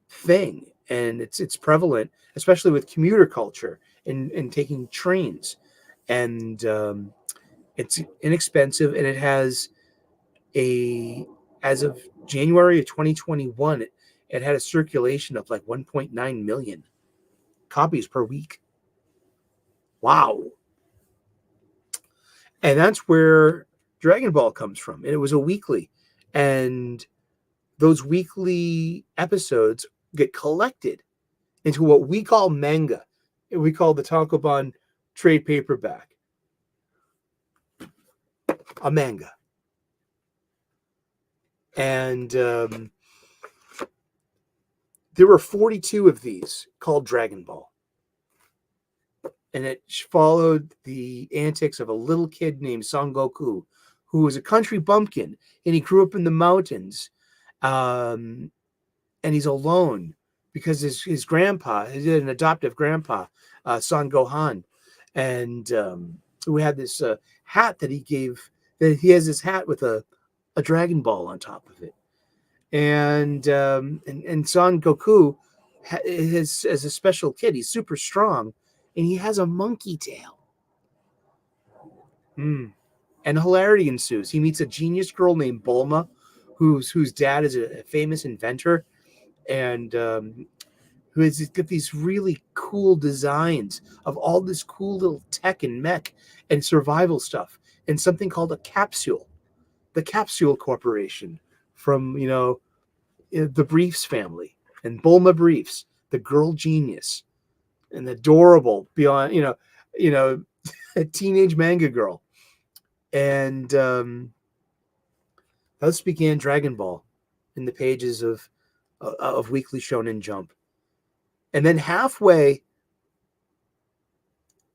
thing, and it's prevalent, especially with commuter culture and taking trains, and it's inexpensive, and it has as of January of 2021, it had a circulation of like 1.9 million copies per week. Wow. And that's where Dragon Ball comes from. And it was a weekly. And those weekly episodes get collected into what we call manga. We call the Tankobon trade paperback a manga. And there were 42 of these called Dragon Ball. And it followed the antics of a little kid named Son Goku, who was a country bumpkin, and he grew up in the mountains. And he's alone because his grandpa, he had an adoptive grandpa, Son Gohan, and who had this hat that he gave. That he has this hat with a Dragon Ball on top of it, and Son Goku is as a special kid. He's super strong, and he has a monkey tail. And hilarity ensues. He meets a genius girl named Bulma, whose dad is a famous inventor, and who has got these really cool designs of all this cool little tech and mech and survival stuff, and something called a capsule, the Capsule Corporation from the Briefs family, and Bulma Briefs, the girl genius, and adorable beyond a teenage manga girl, and thus began Dragon Ball in the pages of Weekly Shonen Jump. And then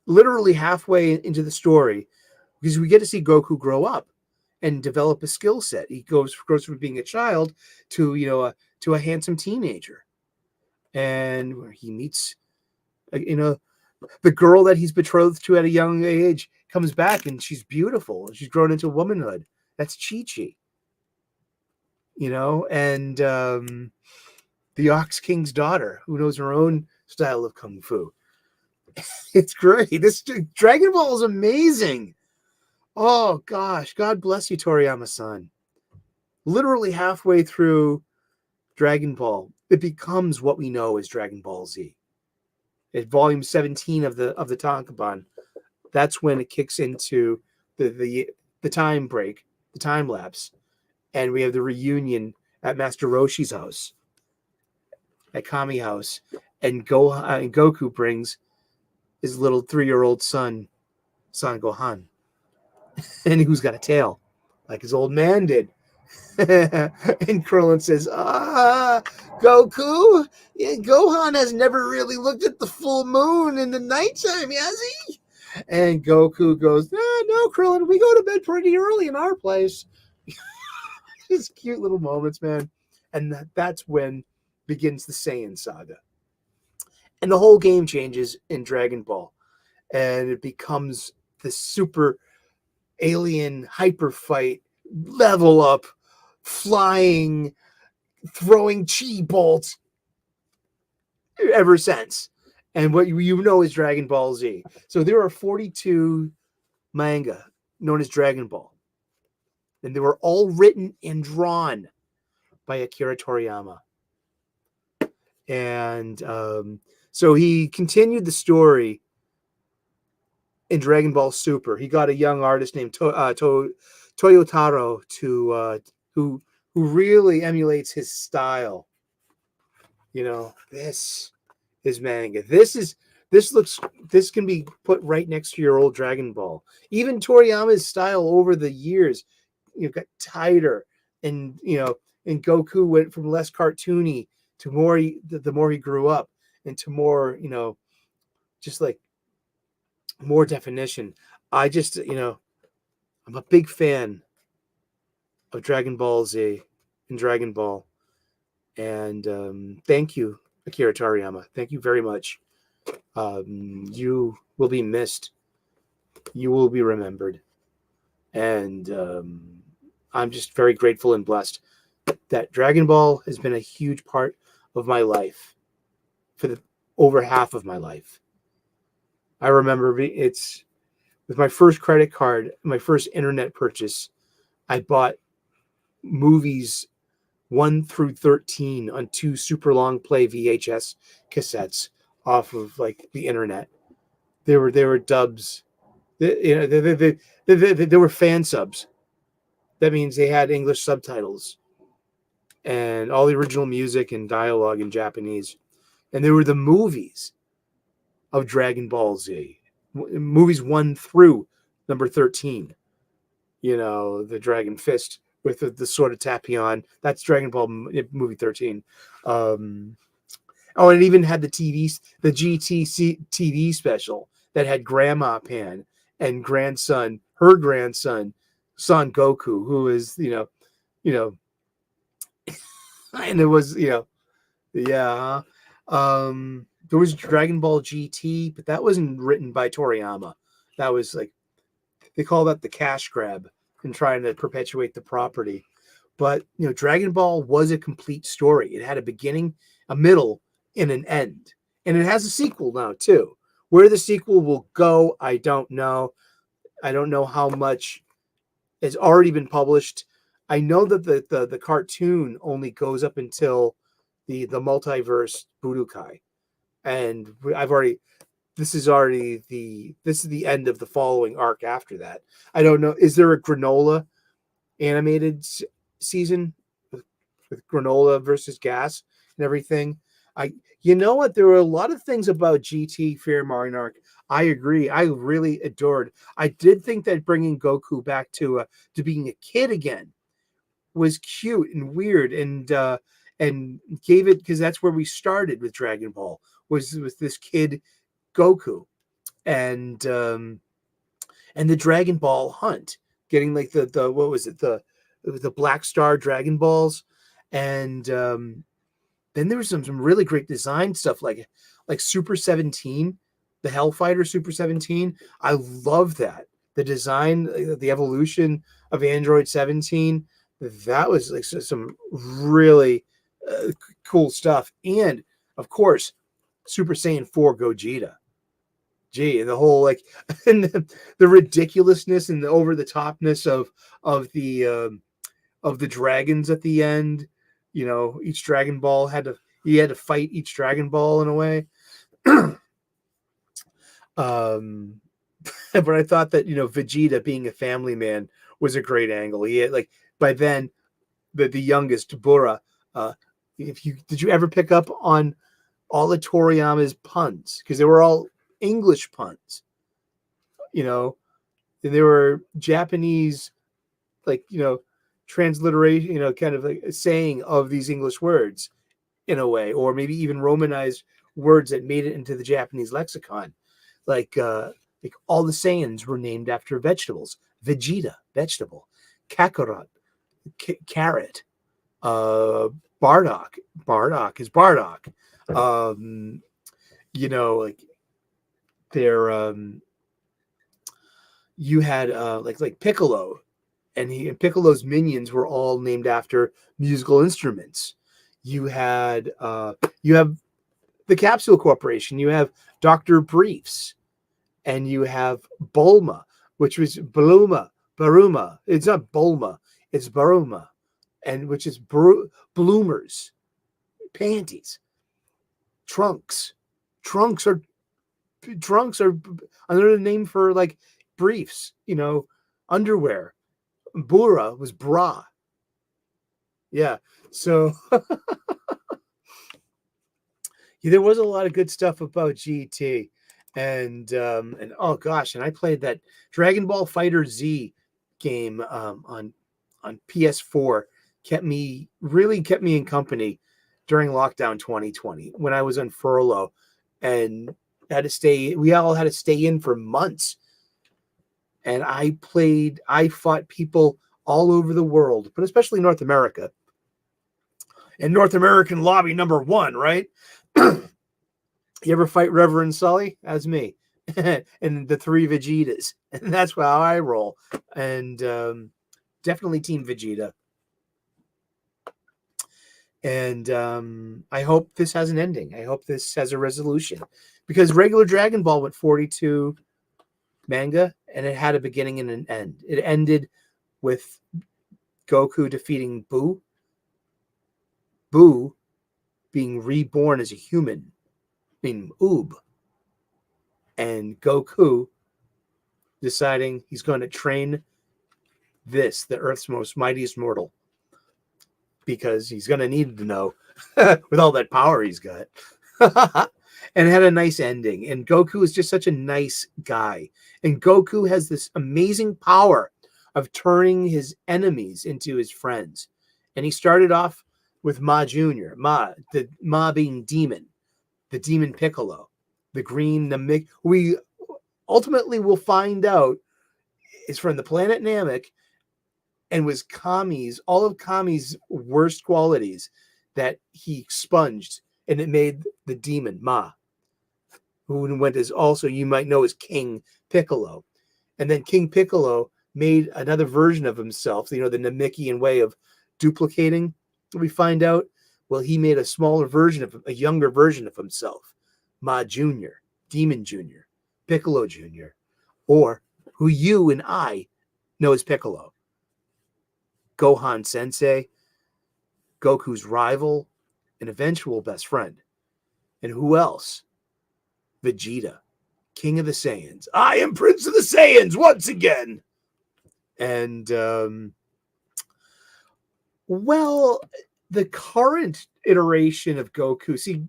literally halfway into the story, because we get to see Goku grow up and develop a skill set. He goes from being a child to a handsome teenager, and where he meets the girl that he's betrothed to at a young age comes back, and she's beautiful, and she's grown into womanhood. That's Chi-Chi. And the Ox King's daughter, who knows her own style of kung fu. It's great. This Dragon Ball is amazing. Oh gosh, God bless you, Toriyama-san. Literally halfway through Dragon Ball, it becomes what we know as Dragon Ball Z. At volume 17 of the Tankobon, that's when it kicks into the time break, the time lapse, and we have the reunion at Master Roshi's house, at Kami House, and Goku brings his little 3-year-old son, Son Gohan, and who's got a tail, like his old man did. And Krillin says, Goku, Gohan has never really looked at the full moon in the nighttime, has he? And Goku goes, no, Krillin, we go to bed pretty early in our place. Just cute little moments, man. And that's when begins the Saiyan saga. And the whole game changes in Dragon Ball. And it becomes the super alien hyper fight, level up, flying, throwing chi bolts ever since. And what you know is Dragon Ball Z. So there are 42 manga known as Dragon Ball. And they were all written and drawn by Akira Toriyama. And So he continued the story in Dragon Ball Super. He got a young artist named Toyotaro to who really emulates his style. This is manga. This can be put right next to your old Dragon Ball. Even Toriyama's style over the years, got tighter, and and Goku went from less cartoony to more. The more he grew up, and to more, just like more definition. I just, I'm a big fan of Dragon Ball Z and Dragon Ball. And thank you, Akira Toriyama. Thank you very much. You will be missed. You will be remembered. And I'm just very grateful and blessed that Dragon Ball has been a huge part of my life for over half of my life. I remember it's with my first credit card, my first internet purchase, I bought movies 1 through 13 on 2 super long play VHS cassettes off of like the internet. They were dubs. They were fan subs. That means they had English subtitles and all the original music and dialogue in Japanese. And they were the movies of Dragon Ball Z, movies 1 through number 13. The Dragon Fist with the sword of Tapion. That's Dragon Ball movie 13. And it even had the GTC TV special that had Grandma Pan and her grandson, Son Goku, who is, and it was, yeah. There was Dragon Ball GT, but that wasn't written by Toriyama. That was like, they call that the cash grab and trying to perpetuate the property. But, Dragon Ball was a complete story. It had a beginning, a middle, and an end. And it has a sequel now, too. Where the sequel will go, I don't know. I don't know how much has already been published. I know that the cartoon only goes up until the multiverse Budokai. And this is the end of the following arc after that. I don't know. Is there a Granola animated season with Granola versus Gas and everything? You know what? There were a lot of things about GT Fairmine arc I agree. I really adored. I did think that bringing Goku back to being a kid again was cute and weird, and gave it, because that's where we started with Dragon Ball, was with this kid Goku, and the Dragon Ball hunt, getting like the what was it, the Black Star Dragon Balls, and then there was some really great design stuff like Super 17, the Hellfighter Super 17. I love that. The design, the evolution of Android 17, that was like some really cool stuff. And of course, Super Saiyan 4 Gogeta. Gee, the whole and the ridiculousness and the over the topness of the dragons at the end. Each Dragon Ball had to fight each Dragon Ball in a way. But I thought that Vegeta being a family man was a great angle. He had, by then, the youngest Bura. Did you ever pick up on all of Toriyama's puns? Because they were all English puns. And they were Japanese, transliteration, kind of like a saying of these English words in a way, or maybe even Romanized words that made it into the Japanese lexicon. Like all the Saiyans were named after vegetables. Vegeta, vegetable. Kakarot, carrot. Bardock is Bardock. You had like Piccolo, and Piccolo's minions were all named after musical instruments. You have the Capsule Corporation. You have Dr. Briefs, and you have Bulma, which was Baruma. It's not Bulma, it's Baruma, and which is bloomers, panties, trunks, Trunks are another name for like briefs, underwear. Bura was bra. Yeah. So there was a lot of good stuff about GT. And oh gosh, and I played that Dragon Ball Fighter Z game on PS4. Really kept me in company during lockdown 2020 when I was on furlough and we all had to stay in for months. And I fought people all over the world, but especially North America. And North American lobby number 1, right? You ever fight Reverend Sully? That's me. And the 3 Vegetas. And that's how I roll. And definitely Team Vegeta. And I hope this has an ending. I hope this has a resolution. Because regular Dragon Ball went 42 manga, and it had a beginning and an end. It ended with Goku defeating Buu. Buu being reborn as a human, being Oob. And Goku deciding he's going to train the Earth's most mightiest mortal. Because he's going to need to know with all that power he's got. And it had a nice ending. And Goku is just such a nice guy. And Goku has this amazing power of turning his enemies into his friends. And he started off with Ma Jr., Ma being demon, the demon Piccolo, the green Namek. We ultimately will find out is from the planet Namek and was all of Kami's worst qualities that he expunged, and it made the demon Ma, who went as also, you might know, as King Piccolo. And then King Piccolo made another version of himself, the Namekian way of duplicating. We find out, well, he made a younger version of himself, Ma Jr., Demon Jr., Piccolo Jr., or who you and I know as Piccolo. Gohan Sensei, Goku's rival, and eventual best friend. And who else? Vegeta, King of the Saiyans. I am Prince of the Saiyans once again. And, well, the current iteration of Goku, see,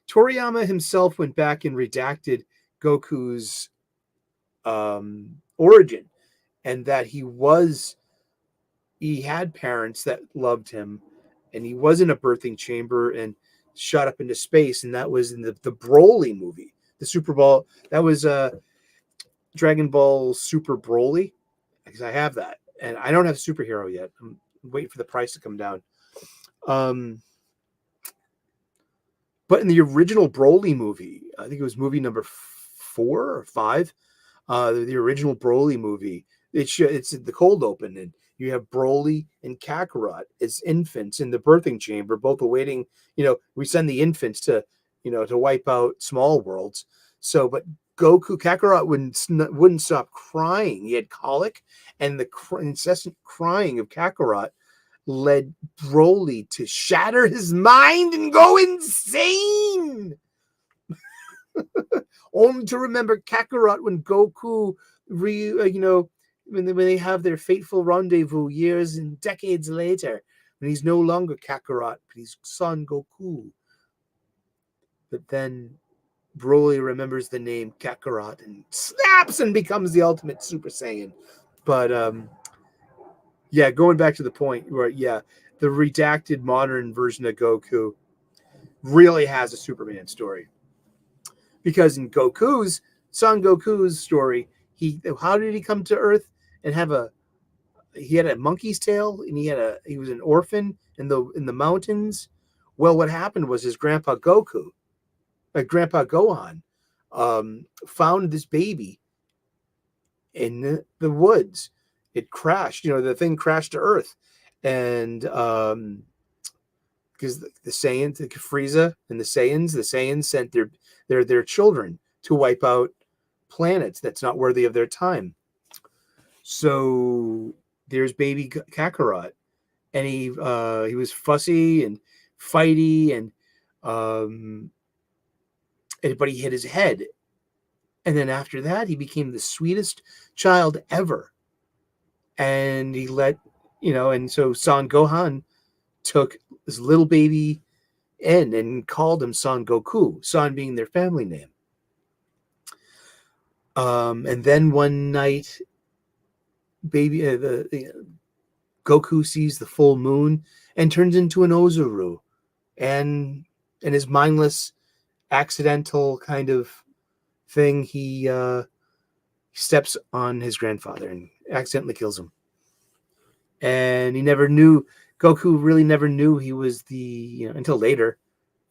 Toriyama himself went back and redacted Goku's origin, and that he had parents that loved him, and he was in a birthing chamber and shot up into space, and that was in the Broly movie, the Super Ball. That was Dragon Ball Super Broly, because I have that, and I don't have Superhero yet. I'm waiting for the price to come down. But in the original Broly movie, I think it was movie number 4 or 5, the original Broly movie, it's the cold open, and you have Broly and Kakarot as infants in the birthing chamber, both awaiting, we send the infants to wipe out small worlds. So, but Kakarot wouldn't stop crying. He had colic, and the incessant crying of Kakarot led Broly to shatter his mind and go insane. Only to remember Kakarot when Goku when they have their fateful rendezvous years and decades later, when he's no longer Kakarot, but he's Son Goku. But then Broly remembers the name Kakarot and snaps and becomes the ultimate Super Saiyan. But going back to the point where, the redacted modern version of Goku really has a Superman story. Because in Son Goku's story, how did he come to Earth and he had a monkey's tail, and he was an orphan in the mountains? Well, what happened was his grandpa Gohan, found this baby in the woods. It crashed, the thing crashed to Earth, and because the Saiyans, the Frieza and the Saiyans sent their children to wipe out planets that's not worthy of their time. So there's baby Kakarot, and he was fussy and fighty, and but he hit his head. And then after that, he became the sweetest child ever. And he and so Son Gohan took this little baby in and called him Son Goku, Son being their family name. And then one night, Goku sees the full moon and turns into an Ozuru, and in his mindless, accidental kind of thing, he steps on his grandfather and accidentally kills him. And he never knew. Goku really never knew he was until later,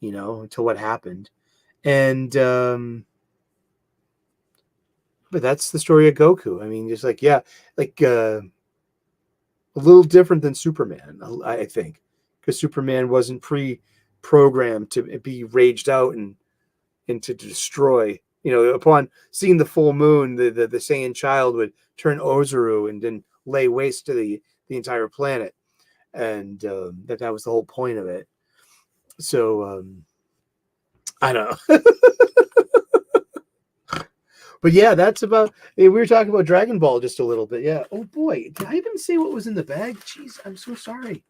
until what happened, and but that's the story of Goku. I mean, just a little different than Superman, I think, because Superman wasn't pre-programmed to be raged out and to destroy. Upon seeing the full moon, the Saiyan child would turn Ozuru and then lay waste to the entire planet, and that was the whole point of it. So I don't know. But yeah, that's about. We were talking about Dragon Ball just a little bit. Yeah. Oh boy, did I even say what was in the bag? Jeez, I'm so sorry.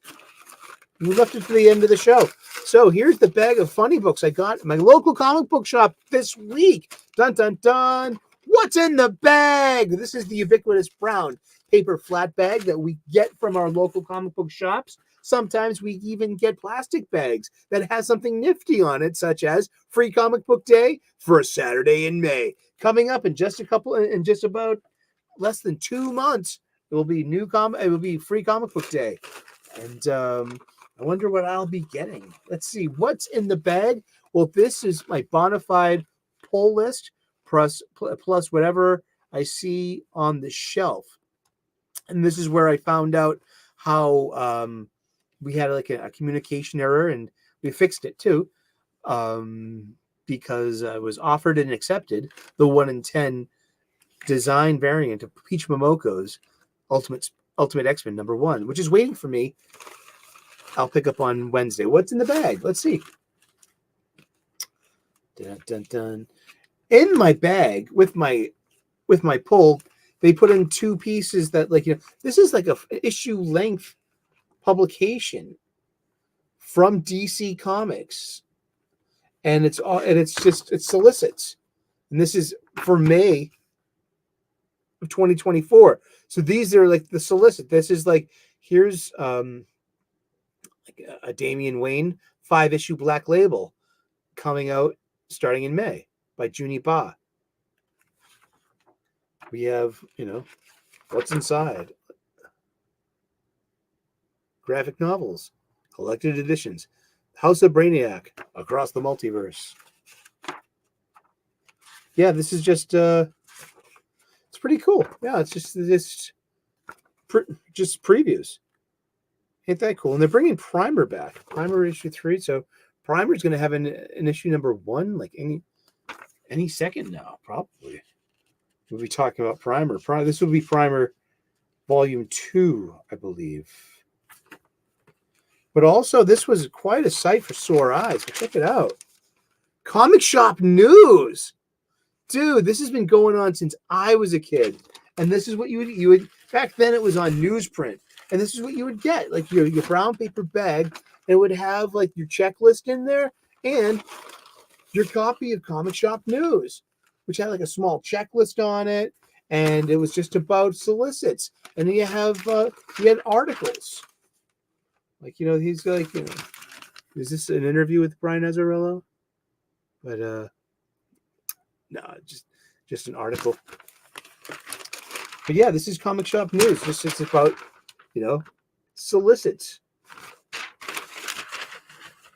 We left it for the end of the show. So here's the bag of funny books I got at my local comic book shop this week. Dun dun dun. What's in the bag? This is the ubiquitous brown paper flat bag that we get from our local comic book shops. Sometimes we even get plastic bags that has something nifty on it, such as Free Comic Book Day for a Saturday in May. Coming up in just about less than 2 months, it will be Free Comic Book Day. And I wonder what I'll be getting. Let's see what's in the bag. Well, this is my bona fide pull list plus whatever I see on the shelf. And this is where I found out how we had a communication error, and we fixed it too, because I was offered and accepted the 1 in 10 design variant of Peach Momoko's Ultimate X-Men #1, which is waiting for me. I'll pick up on Wednesday. What's in the bag? Let's see. Dun, dun, dun. In my bag with my pull, they put in 2 pieces that this is like a issue length publication from DC Comics, and it's solicits, and this is for May of 2024. So these are like the solicit. This is here's a Damian Wayne 5-issue Black Label coming out starting in May by Juni Ba. We have, what's inside. Graphic novels, collected editions, House of Brainiac, Across the Multiverse. Yeah, this is just, it's pretty cool. Yeah, it's just previews. Ain't that cool? And they're bringing Primer back. Primer issue 3. So Primer's going to have an issue #1, any second now, probably. We'll be talking about Primer. This will be Primer Volume 2, I believe. But also, this was quite a sight for sore eyes. So check it out. Comic shop news. Dude, this has been going on since I was a kid. And this is what you would back then it was on newsprint. And this is what you would get, your brown paper bag. And it would have your checklist in there and your copy of Comic Shop News, which had a small checklist on it, and it was just about solicits. And then you had articles, he's is this an interview with Brian Azzarello? But no, just an article. But yeah, this is Comic Shop News. It's about solicits.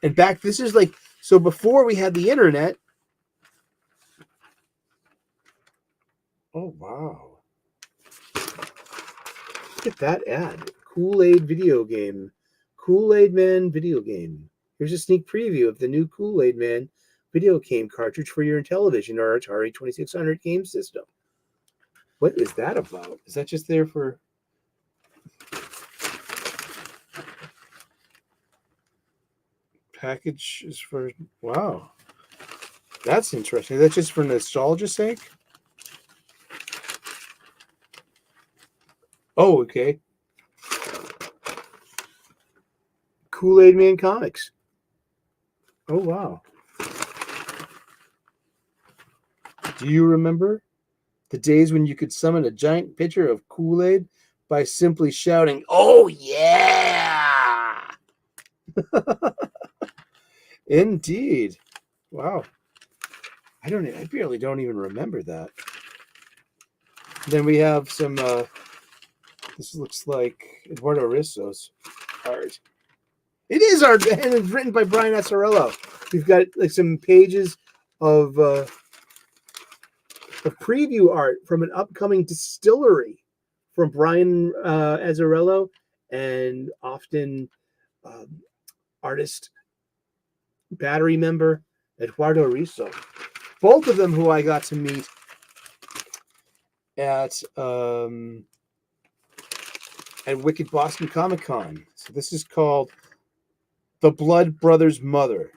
And this is so before we had the internet. Oh, wow. Look at that ad. Kool-Aid video game. Kool-Aid Man video game. Here's a sneak preview of the new Kool-Aid Man video game cartridge for your Intellivision or Atari 2600 game system. What is that about? Is that just there for... Package is for... Wow. That's interesting. That's just for nostalgia's sake? Oh, okay. Kool-Aid Man Comics. Oh, wow. Do you remember the days when you could summon a giant pitcher of Kool-Aid by simply shouting, "Oh, yeah!" Indeed. Wow. I barely don't even remember that. Then we have some, this looks like Eduardo Risso's art. It is art, and it's written by Brian Azzarello. We've got like some pages of preview art from an upcoming distillery from Brian Azzarello and often artist battery member Eduardo Risso. Both of them who I got to meet at Wicked Boston Comic Con. So this is called The Blood Brothers Mother.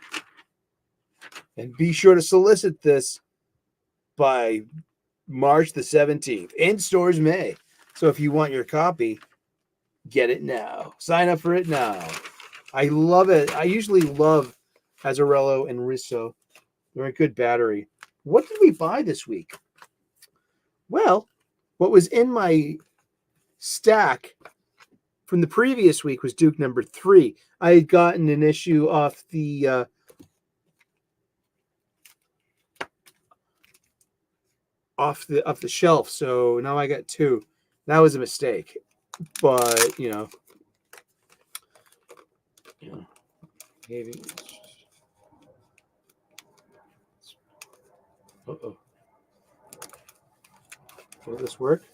And be sure to solicit this by March the 17th. In stores May. So if you want your copy, get it now. Sign up for it now. I love it. I usually love Azzarello and Risso. They're a good battery. What did we buy this week? Well, what was in my stack from the previous week was Duke number 3. I had gotten an issue off the off the shelf, so now I got 2. That was a mistake, but maybe. Uh-oh. Will this work?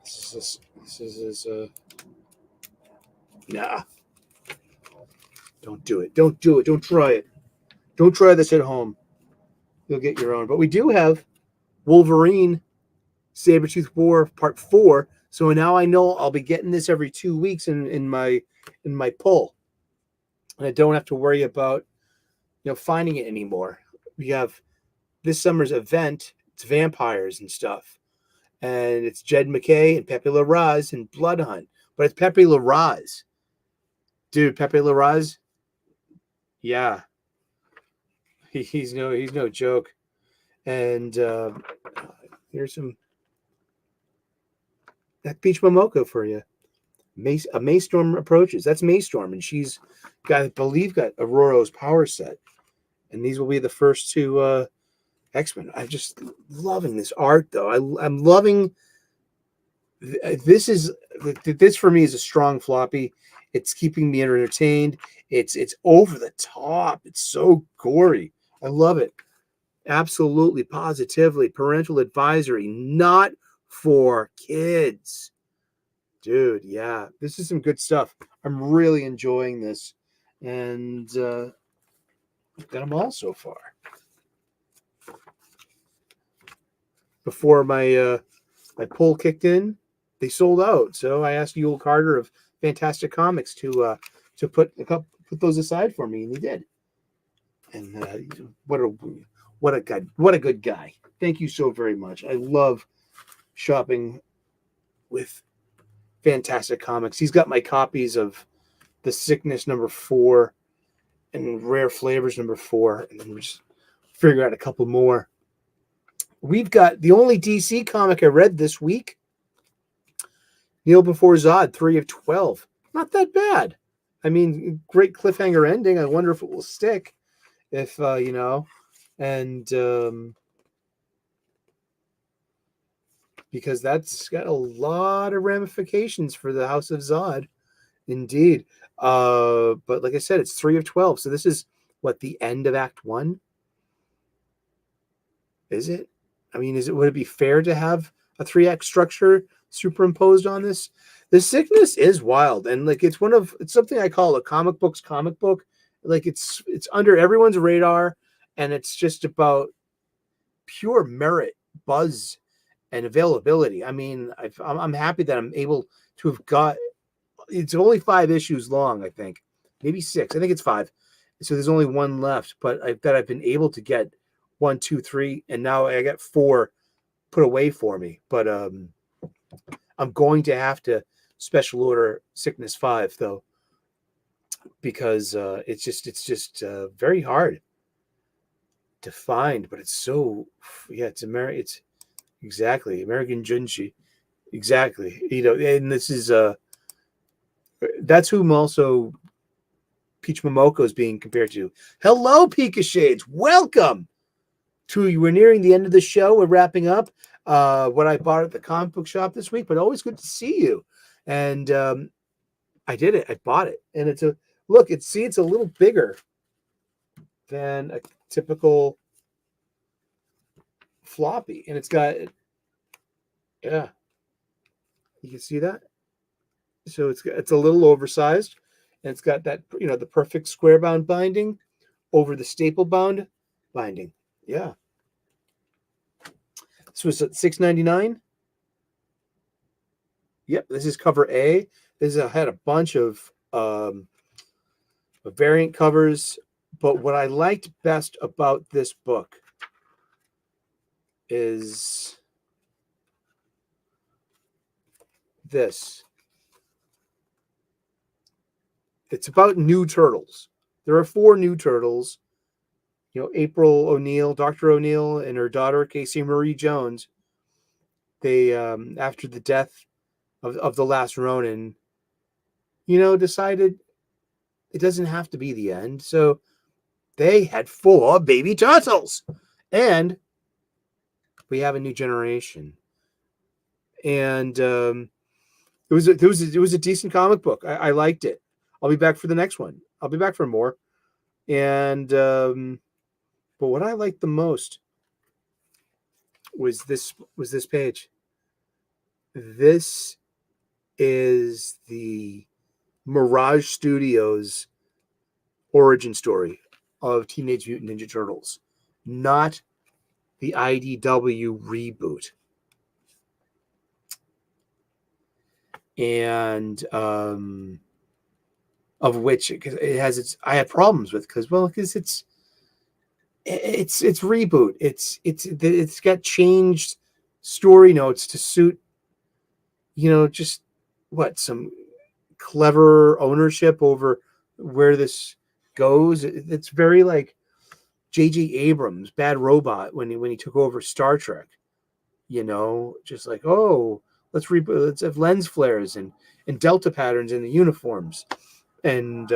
This is nah. Don't do it. Don't do it. Don't try it. Don't try this at home. You'll get your own. But we do have Wolverine Sabretooth War Part 4. So now I know I'll be getting this every 2 weeks in my pull. And I don't have to worry about finding it anymore. We have this summer's event. It's vampires and stuff. And it's Jed McKay and Pepe Larraz and Blood Hunt. But it's Pepe Larraz. Dude, Pepe Larraz. Yeah. He's no joke. And here's some that Peach Momoko for you. A Maystorm approaches. That's Maystorm, and she's got, I believe, got Aurora's power set. And these will be the first 2 X-Men. I'm just loving this art, though. I'm loving. This for me is a strong floppy. It's keeping me entertained. It's over the top. It's so gory. I love it. Absolutely, positively, parental advisory, not for kids. Dude, yeah, this is some good stuff. I'm really enjoying this, and I've got them all so far. Before my pull kicked in, they sold out. So I asked Yul Carter of Fantastic Comics to put those aside for me, and he did. And what a good guy. Thank you so very much. I love shopping with Fantastic Comics. He's got my copies of The Sickness number 4 and Rare Flavors number 4, and then we're just figuring out a couple more. We've got the only DC comic I read this week, Kneel Before Zod, 3 of 12. Not that bad. I mean, great cliffhanger ending. I wonder if it will stick. If because that's got a lot of ramifications for the House of Zod, indeed. But like I said, it's 3 of 12. So this is what, the end of Act 1? Is it? I mean, would it be fair to have a 3-act structure superimposed on this? The Sickness is wild, and like it's something I call a comic book. Like it's under everyone's radar, and it's just about pure merit, buzz, and availability. I mean, I'm happy that I'm able to have got. It's only 5 issues long, I think, maybe 6. I think it's 5, So there's only one left, but I've been able to get 1, 2, 3, and now I got 4 put away for me. But I'm going to have to special order Sickness 5 though, because it's just very hard to find. But it's so, yeah, it's exactly American Junshi, exactly. And this is that's whom also Peach Momoko is being compared to. Hello, Pika Shades. Welcome to, we're nearing the end of the show. We're wrapping up what I bought at the comic book shop this week, but always good to see you. And I did it. I bought it. And it's a little bigger than a typical floppy. And it's got, yeah, you can see that. So it's a little oversized. And it's got that, the perfect square bound binding over the staple bound binding. Yeah. This was at $6.99. Yep, this is cover A. This had a bunch of variant covers, but what I liked best about this book is this. It's about new turtles. There are 4 new turtles. April O'Neil, Dr. O'Neil, and her daughter, Casey Marie Jones. They, after the death of the last Ronin, decided it doesn't have to be the end. So they had 4 baby turtles. And we have a new generation. And it was a decent comic book. I liked it. I'll be back for the next one. I'll be back for more. And but what I liked the most was this page. This is the Mirage Studios origin story of Teenage Mutant Ninja Turtles, not the IDW reboot. And of which it has I had problems with because it's reboot. It's got changed story notes to suit, just some clever ownership over where this goes. It's very like J.J. Abrams, Bad Robot, when he took over Star Trek. Just like, oh, let's reboot. Let's have lens flares and delta patterns in the uniforms, and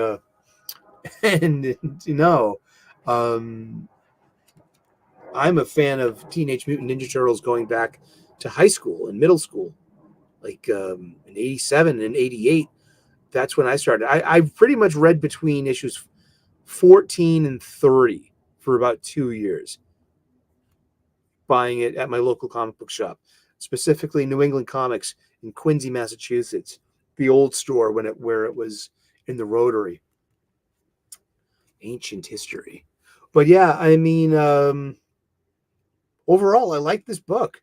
I'm a fan of Teenage Mutant Ninja Turtles going back to high school and middle school, like in 87 and 88. That's when I started. I pretty much read between issues 14 and 30 for about 2 years, buying it at my local comic book shop, specifically New England Comics in Quincy, Massachusetts, the old store where it was in the Rotary. Ancient history. But yeah, I mean, overall, I like this book.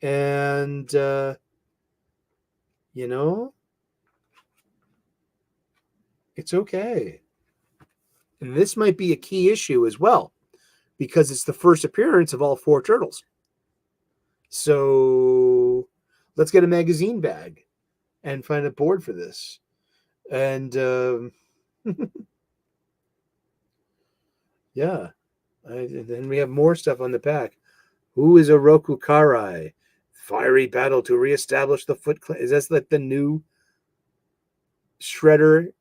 And, it's okay. And this might be a key issue as well, because it's the first appearance of all 4 turtles. So let's get a magazine bag and find a board for this. And yeah. And then we have more stuff on the back. Who is Oroku Karai? Fiery battle to reestablish the Foot Clan. Is that like the new Shredder?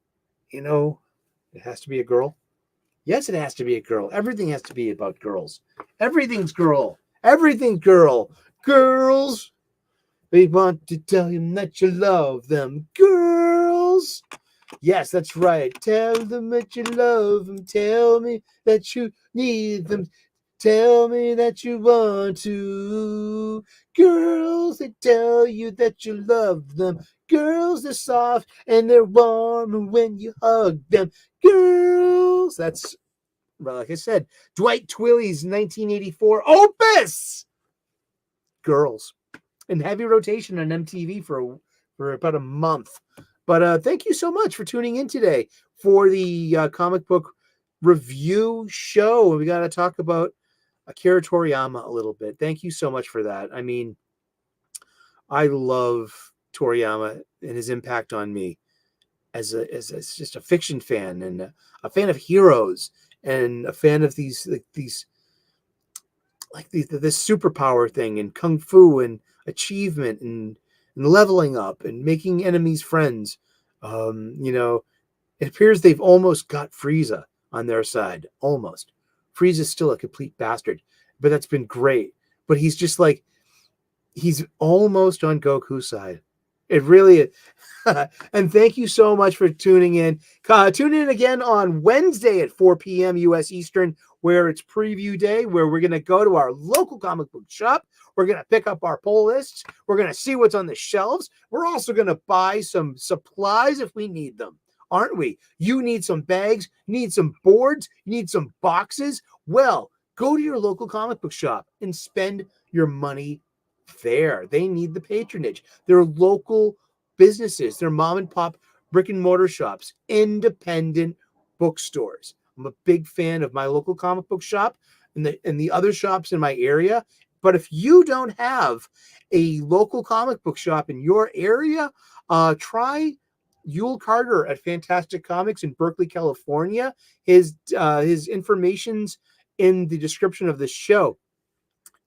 It has to be a girl. Yes, it has to be a girl. Everything has to be about girls. Everything's girl. Everything's girl. Girls. We want to tell them that you love them. Girls. Yes, that's right. Tell them that you love them. Tell me that you need them. Tell me that you want to. Girls, they tell you that you love them. Girls, they're soft and they're warm when you hug them. Girls. That's, well, like I said, Dwight Twilley's 1984 opus. Girls. In heavy rotation on MTV for about a month. But thank you so much for tuning in today for the comic book review show. And we got to talk about Akira Toriyama a little bit. Thank you so much for that. I mean, I love Toriyama and his impact on me as just a fiction fan and a fan of heroes and a fan of these this superpower thing and kung fu and achievement and leveling up and making enemies friends. It appears they've almost got Frieza on their side. Almost. Frieza's still a complete bastard, but that's been great. But he's just like, he's almost on Goku's side. It really is. And thank you so much for tuning in. Tune in again on Wednesday at 4 p.m. U.S. Eastern, where it's preview day, where we're going to go to our local comic book shop. We're going to pick up our pull lists. We're going to see what's on the shelves. We're also going to buy some supplies if we need them, aren't we? You need some bags, you need some boards, you need some boxes. Well, go to your local comic book shop and spend your money there. They need the patronage. They're local businesses. They're mom and pop brick and mortar shops, independent bookstores. I'm a big fan of my local comic book shop and the other shops in my area. But if you don't have a local comic book shop in your area, try Yule Carter at Fantastic Comics in Berkeley, California. His information's in the description of this show.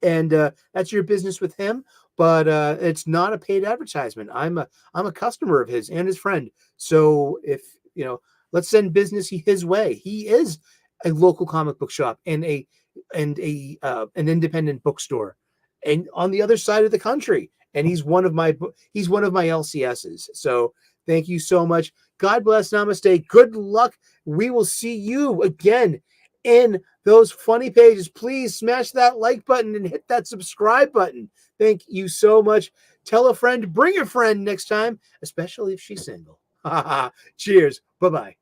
And that's your business with him, but it's not a paid advertisement. I'm a customer of his and his friend. So if let's send business his way. He is a local comic book shop and an independent bookstore, and on the other side of the country. And he's one of my LCSs. So thank you so much. God bless. Namaste. Good luck. We will see you again in those funny pages. Please smash that like button and hit that subscribe button. Thank you so much. Tell a friend, bring a friend next time, especially if she's single. Cheers. Bye-bye.